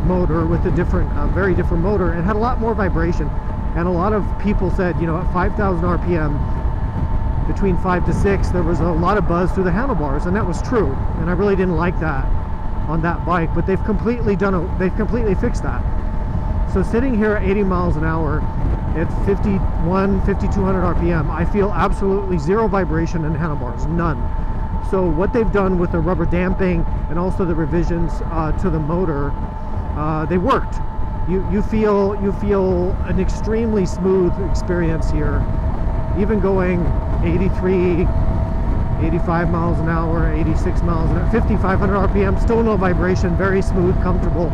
A: motor with a different, very different motor, it had a lot more vibration. And a lot of people said, you know, at 5,000 RPM, between 5 to 6, there was a lot of buzz through the handlebars, and that was true. And I really didn't like that on that bike, but they've completely fixed that. So sitting here at 80 miles an hour at 5,200 RPM, I feel absolutely zero vibration in handlebars, none. So what they've done with the rubber damping and also the revisions to the motor, they worked. You feel an extremely smooth experience here, even going 83, 85 miles an hour, 86 miles an hour, 5,500 RPM, still no vibration, very smooth, comfortable.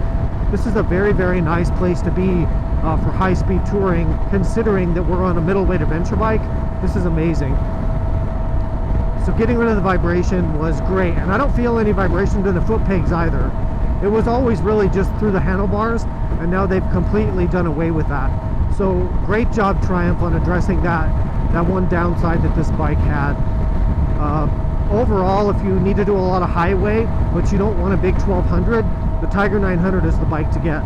A: This is a very, very nice place to be for high-speed touring, considering that we're on a middleweight adventure bike. This is amazing. So getting rid of the vibration was great, and I don't feel any vibration in the foot pegs either. It was always really just through the handlebars, and now they've completely done away with that. So great job, Triumph, on addressing that one downside that this bike had. Overall, if you need to do a lot of highway, but you don't want a big 1200, the Tiger 900 is the bike to get.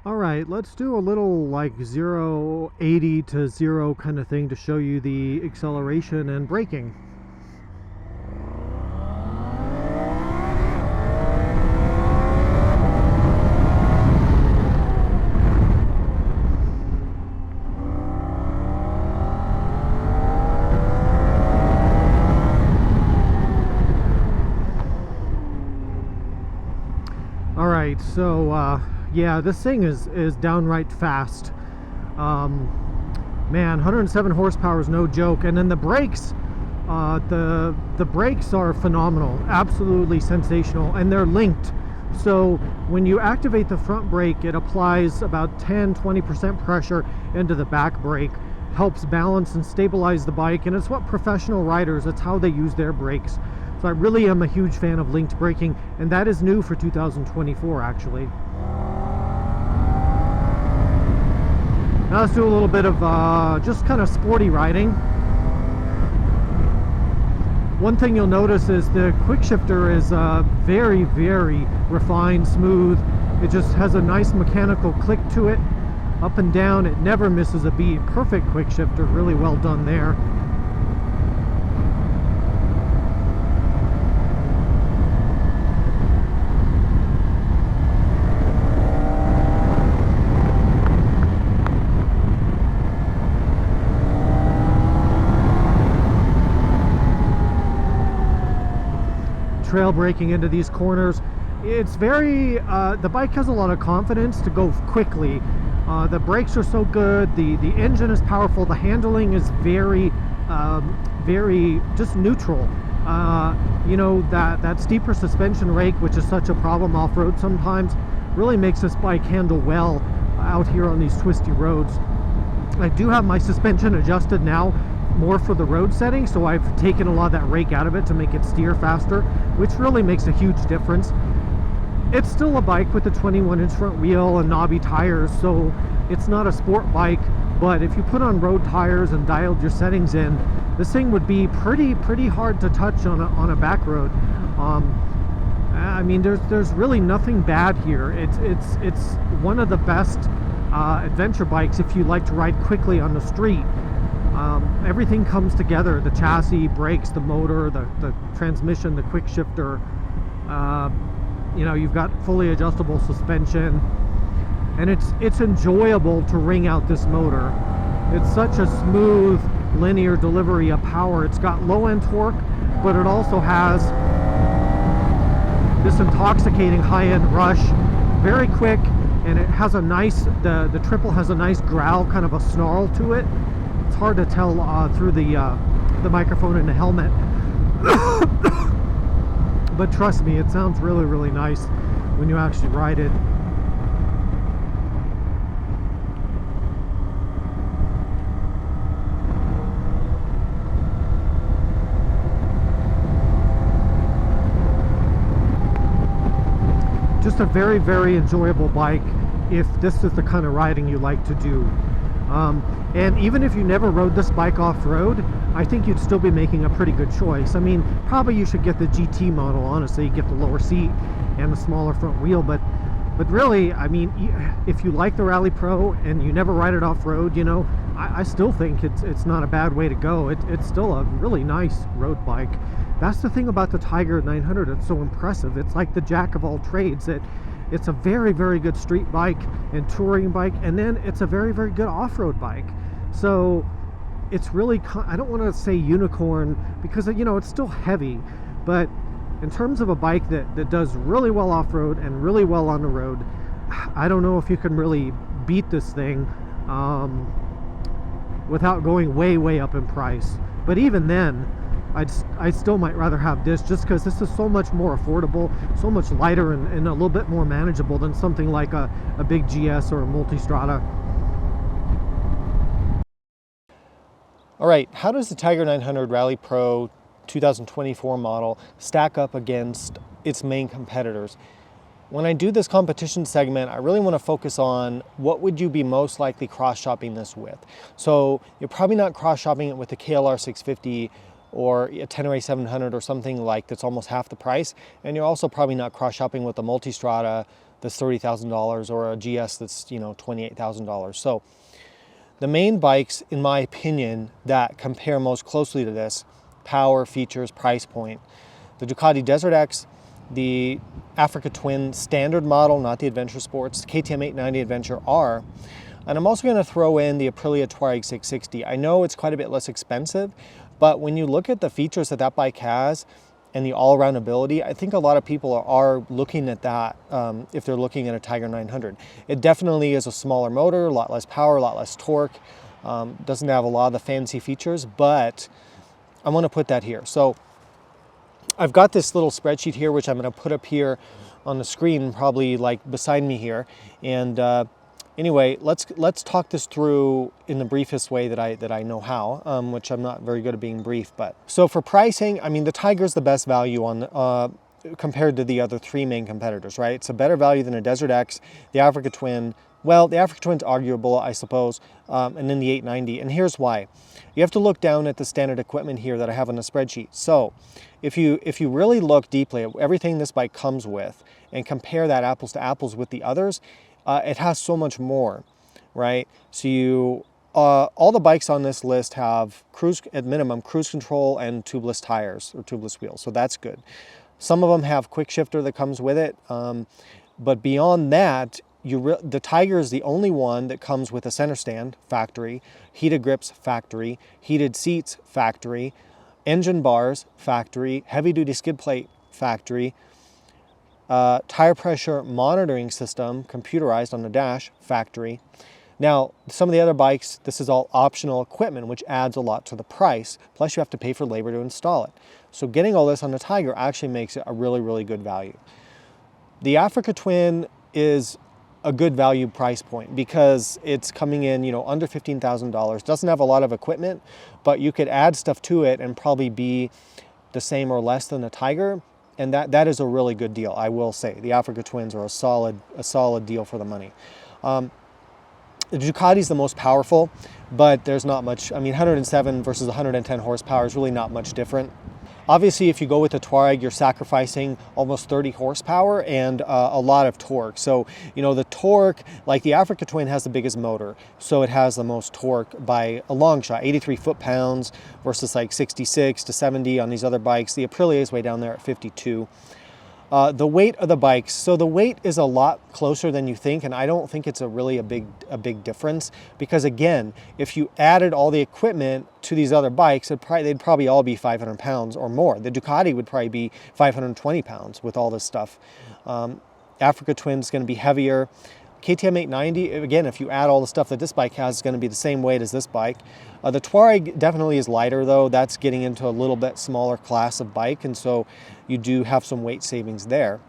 A: All right, let's do a little like 0-80 to 0 kind of thing to show you the acceleration and braking. Alright, so yeah, this thing is downright fast. Man, 107 horsepower is no joke. And then the brakes, the brakes are phenomenal, absolutely sensational, and they're linked. So when you activate the front brake, it applies about 10-20% pressure into the back brake, helps balance and stabilize the bike, and it's what professional riders, that's how they use their brakes. So I really am a huge fan of linked braking, and that is new for 2024 actually. Now let's do a little bit of just kind of sporty riding. One thing you'll notice is the quick shifter is very, very refined, smooth. It just has a nice mechanical click to it. Up and down, it never misses a beat. Perfect quick shifter, really well done there. Trail braking into these corners, it's very the bike has a lot of confidence to go quickly. The brakes are so good, the engine is powerful, the handling is very very just neutral. You know, that steeper suspension rake, which is such a problem off-road sometimes, really makes this bike handle well out here on these twisty roads. I do have my suspension adjusted now more for the road setting, so I've taken a lot of that rake out of it to make it steer faster, which really makes a huge difference. It's still a bike with a 21-inch front wheel and knobby tires, so it's not a sport bike, but if you put on road tires and dialed your settings in, this thing would be pretty hard to touch on a back road. I mean, there's really nothing bad here. It's one of the best adventure bikes if you like to ride quickly on the street. Everything comes together: the chassis, brakes, the motor, the transmission, the quick shifter. You know, you've got fully adjustable suspension, and it's enjoyable to wring out this motor. It's such a smooth linear delivery of power. It's got low end torque, but it also has this intoxicating high end rush, very quick, and it has a nice, the triple has a nice growl, kind of a snarl to it. It's hard to tell through the microphone in the helmet. But trust me, it sounds really nice when you actually ride it. just a very, very enjoyable bike if this is the kind of riding you like to do. And even if you never rode this bike off-road, I think you'd still be making a pretty good choice. I mean, probably you should get the GT model, honestly. You get the lower seat and the smaller front wheel, but really, I mean, if you like the Rally Pro and you never ride it off-road, you know, I still think it's not a bad way to go. It's still a really nice road bike. That's the thing about the Tiger 900. It's so impressive. It's like the jack of all trades. It's a very, very good street bike and touring bike, and then it's a very, very good off-road bike. So it's really, I don't want to say unicorn because, you know, it's still heavy, but in terms of a bike that does really well off-road and really well on the road, I don't know if you can really beat this thing without going way, way up in price. But even then, I still might rather have this, just because this is so much more affordable, so much lighter, and a little bit more manageable than something like a big GS or a Multistrada. All right, how does the Tiger 900 Rally Pro 2024 model stack up against its main competitors? When I do this competition segment, I really want to focus on what would you be most likely cross-shopping this with. So you're probably not cross-shopping it with the KLR 650 or a Tenere 700 or something like that's almost half the price, and you're also probably not cross-shopping with the Multistrada that's $30,000 or a GS that's, you know, $28,000. So the main bikes, in my opinion, that compare most closely to this, power, features, price point, the Ducati Desert X, the Africa Twin standard model, not the Adventure Sports, KTM 890 Adventure R, and I'm also going to throw in the Aprilia Touareg 660. I know it's quite a bit less expensive, but when you look at the features that bike has and the all-around ability, I think a lot of people are looking at that if they're looking at a Tiger 900. It definitely is a smaller motor, a lot less power, a lot less torque, doesn't have a lot of the fancy features, but I want to put that here. So I've got this little spreadsheet here, which I'm going to put up here on the screen, probably like beside me here. And anyway, let's talk this through in the briefest way that I know how, which I'm not very good at being brief. But so for pricing, I mean, the Tiger's the best value on compared to the other three main competitors, right? It's a better value than a Desert X, the Africa Twin. Well, the Africa Twin's arguable, I suppose, and then the 890. And here's why. You have to look down at the standard equipment here that I have on the spreadsheet. So if you really look deeply at everything this bike comes with and compare that apples to apples with the others, it has so much more, right? So all the bikes on this list have at minimum cruise control and tubeless tires or tubeless wheels, so that's good. Some of them have quick shifter that comes with it, but beyond that, the Tiger is the only one that comes with a center stand, factory, heated grips, factory, heated seats, factory, engine bars, factory, heavy-duty skid plate, factory, tire pressure monitoring system, computerized on the dash, factory. Now, some of the other bikes, this is all optional equipment, which adds a lot to the price. Plus, you have to pay for labor to install it. So getting all this on the Tiger actually makes it a really, really good value. The Africa Twin is a good value price point because it's coming in, you know, under $15,000. Doesn't have a lot of equipment, but you could add stuff to it and probably be the same or less than the Tiger. And that is a really good deal, I will say. The Africa Twins are a solid deal for the money. The Ducati's the most powerful, but there's not much. I mean, 107 versus 110 horsepower is really not much different. Obviously, if you go with the Touareg, you're sacrificing almost 30 horsepower and a lot of torque. So, you know, the torque, like the Africa Twin has the biggest motor, so it has the most torque by a long shot, 83 foot-pounds versus like 66 to 70 on these other bikes. The Aprilia is way down there at 52. The weight of the bikes, so the weight is a lot closer than you think, and I don't think it's a big difference, because again, if you added all the equipment to these other bikes, they'd probably all be 500 pounds or more. The Ducati would probably be 520 pounds with all this stuff. Africa Twin's going to be heavier. KTM 890, again, if you add all the stuff that this bike has, is going to be the same weight as this bike. The Touareg definitely is lighter, though. That's getting into a little bit smaller class of bike, and so you do have some weight savings there.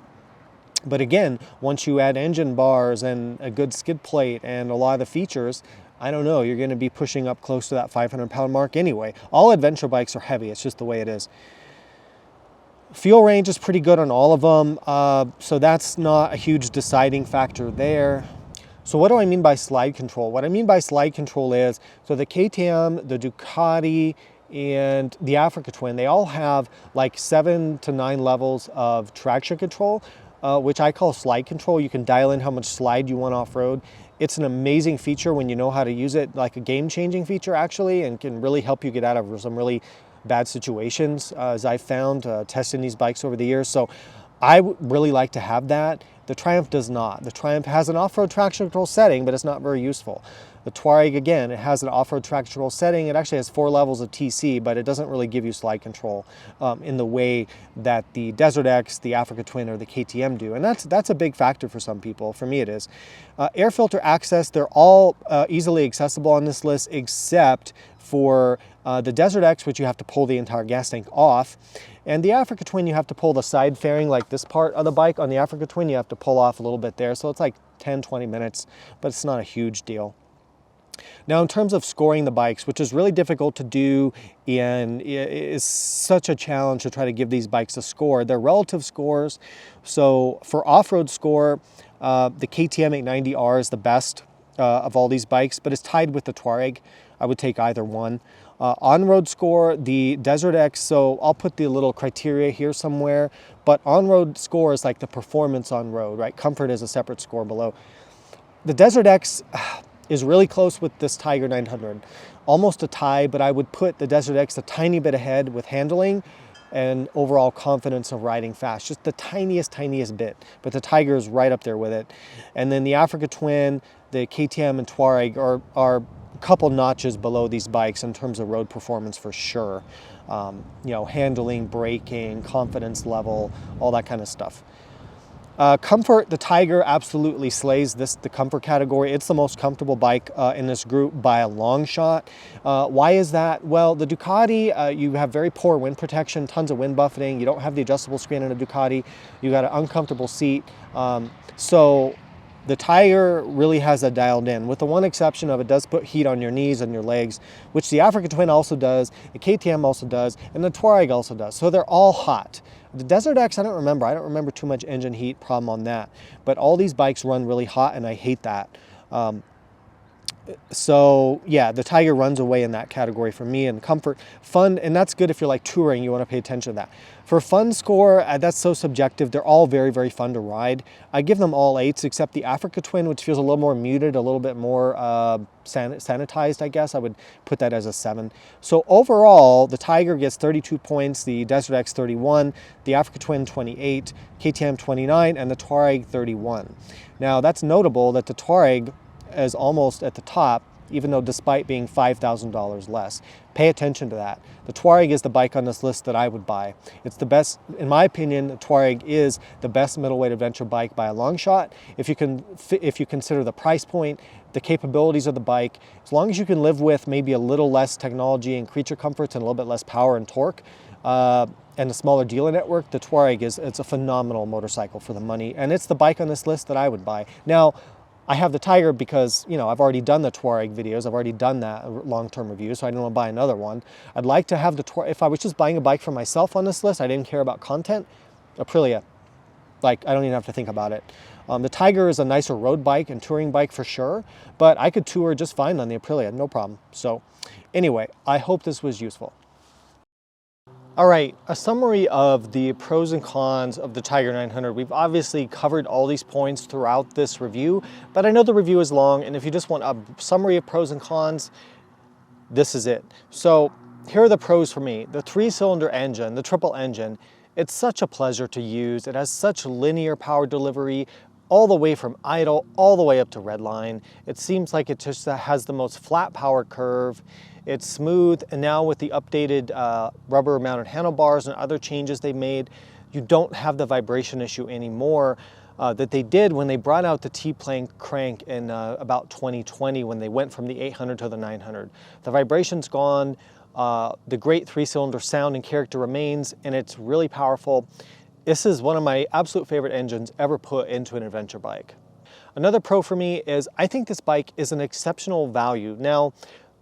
A: But again, once you add engine bars and a good skid plate and a lot of the features, I don't know, you're going to be pushing up close to that 500-pound mark anyway. All adventure bikes are heavy. It's just the way it is. Fuel range is pretty good on all of them, so that's not a huge deciding factor there. So what do I mean by slide control? What I mean by slide control is, so the KTM, the Ducati, and the Africa Twin, they all have like 7 to 9 levels of traction control, which I call slide control. You can dial in how much slide you want off-road. It's an amazing feature when you know how to use it, like a game-changing feature actually, and can really help you get out of some really bad situations, as I found testing these bikes over the years. So I would really like to have that. The Triumph does not. The Triumph has an off-road traction control setting, but it's not very useful. The Touareg, again, it has an off-road traction control setting. It actually has 4 levels of TC, but it doesn't really give you slide control in the way that the Desert X, the Africa Twin, or the KTM do. And that's a big factor for some people. For me, it is. Air filter access, they're all easily accessible on this list, except for the Desert X, which you have to pull the entire gas tank off. And the Africa Twin, you have to pull the side fairing, like this part of the bike. On the Africa Twin, you have to pull off a little bit there. So it's like 10, 20 minutes, but it's not a huge deal. Now, in terms of scoring the bikes, which is really difficult to do and is such a challenge to try to give these bikes a score, they're relative scores. So for off-road score, the KTM 890R is the best of all these bikes, but it's tied with the Touareg. I would take either one. On-road score, the Desert X, so I'll put the little criteria here somewhere, but on-road score is like the performance on road, right? Comfort is a separate score below. The Desert X is really close with this Tiger 900. Almost a tie, but I would put the Desert X a tiny bit ahead with handling and overall confidence of riding fast, just the tiniest bit, but the Tiger is right up there with it. And then the Africa Twin, the KTM and Touareg are a couple notches below these bikes in terms of road performance for sure. You know, handling, braking, confidence level, all that kind of stuff. Comfort, the Tiger absolutely slays the comfort category. It's the most comfortable bike in this group by a long shot. Why is that? Well, the Ducati, you have very poor wind protection, tons of wind buffeting. You don't have the adjustable screen on a Ducati. You got an uncomfortable seat. So the Tiger really has that dialed in, with the one exception of it does put heat on your knees and your legs, which the Africa Twin also does, the KTM also does, and the Touareg also does. So they're all hot. The Desert X, I don't remember too much engine heat problem on that, but all these bikes run really hot and I hate that. So yeah, the Tiger runs away in that category for me. And comfort, fun, and that's good if you're like touring, you want to pay attention to that. For fun score, that's so subjective. They're all very, very fun to ride. I give them all 8s except the Africa Twin, which feels a little more muted, a little bit more sanitized, I guess. I would put that as a 7. So overall, the Tiger gets 32 points, the Desert X 31, the Africa Twin 28, KTM 29, and the Touareg 31. Now that's notable that the Touareg is almost at the top, even though despite being $5,000 less. Pay attention to that. The Touareg is the bike on this list that I would buy. It's the best, in my opinion, the Touareg is the best middleweight adventure bike by a long shot. If you consider the price point, the capabilities of the bike, as long as you can live with maybe a little less technology and creature comforts and a little bit less power and torque, and a smaller dealer network, the Touareg it's a phenomenal motorcycle for the money, and it's the bike on this list that I would buy. Now, I have the Tiger because, you know, I've already done the Touareg videos. I've already done that long-term review, so I didn't want to buy another one. I'd like to have the Touareg. If I was just buying a bike for myself on this list, I didn't care about content, Aprilia. Like, I don't even have to think about it. The Tiger is a nicer road bike and touring bike for sure, but I could tour just fine on the Aprilia, no problem. So anyway, I hope this was useful. All right, a summary of the pros and cons of the Tiger 900. We've obviously covered all these points throughout this review, but I know the review is long, and if you just want a summary of pros and cons, this is it. So here are the pros for me. The 3-cylinder engine, the triple engine, it's such a pleasure to use. It has such linear power delivery all the way from idle, all the way up to redline. It seems like it just has the most flat power curve. It's smooth, and now with the updated rubber mounted handlebars and other changes they made, you don't have the vibration issue anymore that they did when they brought out the T-plane crank in about 2020, when they went from the 800 to the 900. The vibration's gone, the great 3-cylinder sound and character remains, and it's really powerful. This is one of my absolute favorite engines ever put into an adventure bike. Another pro for me is I think this bike is an exceptional value. Now,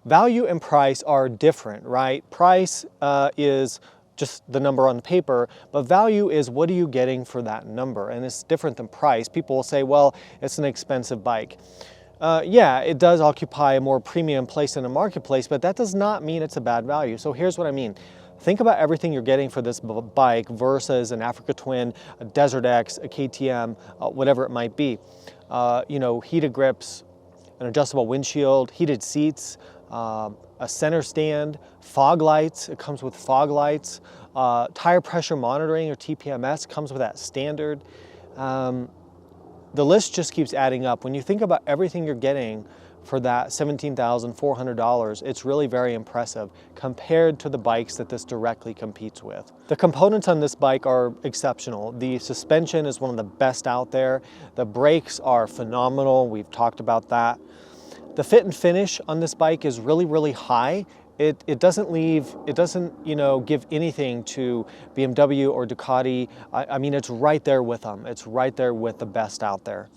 A: value and price are different, right? Price is just the number on the paper, but value is what are you getting for that number? And it's different than price. People will say, well, it's an expensive bike. Yeah, it does occupy a more premium place in the marketplace, but that does not mean it's a bad value. So here's what I mean. Think about everything you're getting for this bike versus an Africa Twin, a Desert X, a KTM, whatever it might be. You know, heated grips, an adjustable windshield, heated seats, a center stand, fog lights. It comes with fog lights. Tire pressure monitoring, or TPMS, comes with that standard. The list just keeps adding up. When you think about everything you're getting for that $17,400, it's really very impressive compared to the bikes that this directly competes with. The components on this bike are exceptional. The suspension is one of the best out there. The brakes are phenomenal. We've talked about that. The fit and finish on this bike is really, really high. It doesn't you know, give anything to BMW or Ducati. I mean, it's right there with them. It's right there with the best out there.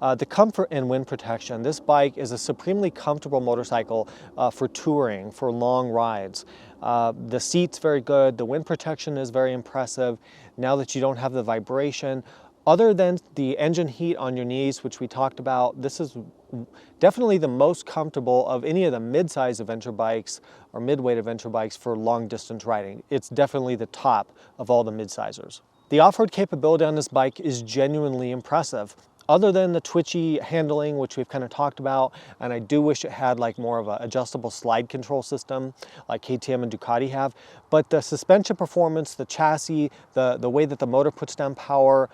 A: The comfort and wind protection. This bike is a supremely comfortable motorcycle for touring, for long rides. The seat's very good. The wind protection is very impressive. Now that you don't have the vibration, other than the engine heat on your knees, which we talked about, this is definitely the most comfortable of any of the mid-size adventure bikes or mid-weight adventure bikes for long distance riding. It's definitely the top of all the mid-sizers. The off-road capability on this bike is genuinely impressive. Other than the twitchy handling, which we've kind of talked about, and I do wish it had like more of an adjustable slide control system like KTM and Ducati have, but the suspension performance, the chassis, the way that the motor puts down power,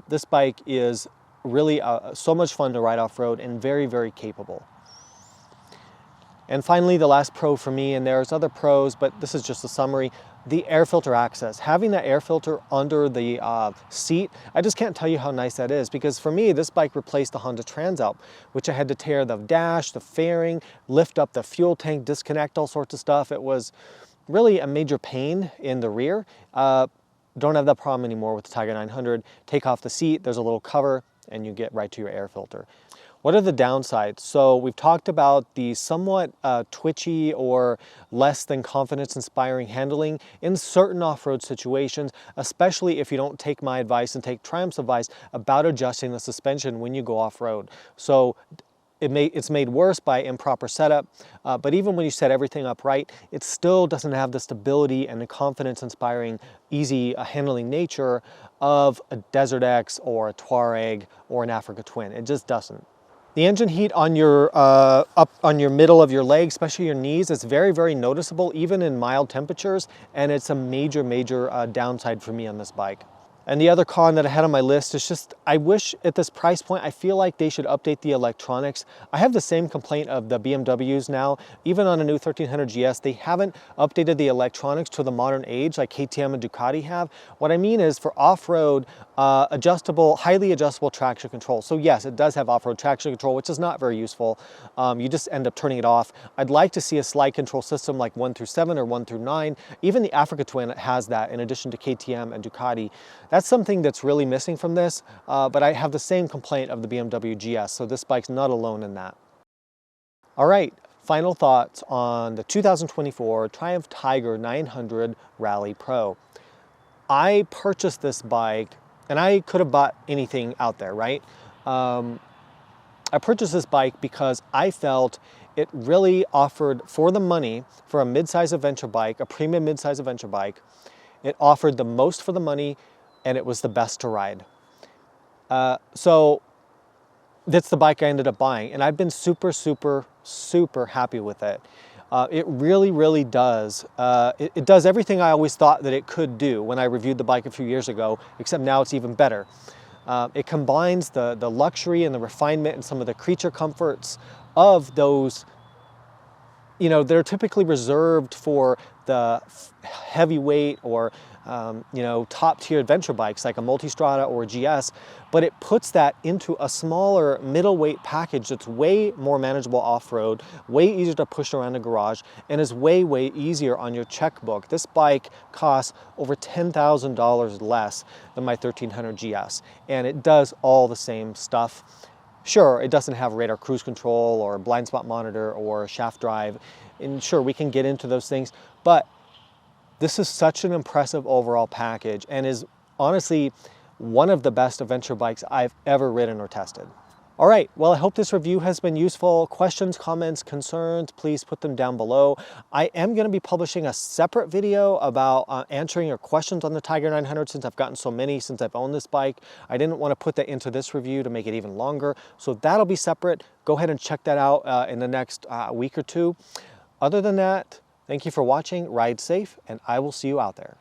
A: this bike is really so much fun to ride off-road and very, very capable. And finally, the last pro for me, and there's other pros, but this is just a summary, the air filter access. Having that air filter under the seat, I just can't tell you how nice that is, because for me, this bike replaced the Honda Transalp, which I had to tear the dash, the fairing, lift up the fuel tank, disconnect all sorts of stuff. It was really a major pain in the rear. Don't have that problem anymore with the Tiger 900. Take off the seat, there's a little cover, and you get right to your air filter. What are the downsides? So we've talked about the somewhat twitchy or less than confidence-inspiring handling in certain off-road situations, especially if you don't take my advice and take Triumph's advice about adjusting the suspension when you go off-road. So it's made worse by improper setup, but even when you set everything up right, it still doesn't have the stability and the confidence-inspiring, easy handling nature of a Desert X or a Touareg or an Africa Twin. It just doesn't. The engine heat on your up on your middle of your leg, especially your knees, is very, very noticeable even in mild temperatures, and it's a major, major downside for me on this bike. And the other con that I had on my list is just, I wish at this price point, I feel like they should update the electronics. I have the same complaint of the BMWs now. Even on a new 1300 GS, they haven't updated the electronics to the modern age like KTM and Ducati have. What I mean is for off-road, highly adjustable traction control. So yes, it does have off-road traction control, which is not very useful. You just end up turning it off. I'd like to see a slide control system like 1 through 7 or 1 through 9. Even the Africa Twin has that in addition to KTM and Ducati. That's something that's really missing from this, but I have the same complaint of the BMW GS, so this bike's not alone in that. All right, final thoughts on the 2024 Triumph Tiger 900 Rally Pro. I purchased this bike, and I could have bought anything out there, right? I purchased this bike because I felt it really offered, for the money, for a mid-size adventure bike, a premium mid-size adventure bike, it offered the most for the money, and it was the best to ride. So that's the bike I ended up buying, and I've been super, super, super happy with it. It really, really does. It does everything I always thought that it could do when I reviewed the bike a few years ago, except now it's even better. It combines the luxury and the refinement and some of the creature comforts of those, you know, they're typically reserved for the heavyweight or you know, top tier adventure bikes like a Multistrada or a GS, but it puts that into a smaller middleweight package that's way more manageable off-road, way easier to push around a garage, and is way, way easier on your checkbook. This bike costs over $10,000 less than my 1300 GS, and it does all the same stuff. Sure, it doesn't have radar cruise control or blind spot monitor or shaft drive, and sure, we can get into those things, but This is such an impressive overall package and is honestly one of the best adventure bikes I've ever ridden or tested. All right, well, I hope this review has been useful. Questions, comments, concerns, please put them down below. I am gonna be publishing a separate video about answering your questions on the Tiger 900 since I've gotten so many since I've owned this bike. I didn't wanna put that into this review to make it even longer, so that'll be separate. Go ahead and check that out in the next week or two. Other than that, thank you for watching, ride safe, and I will see you out there.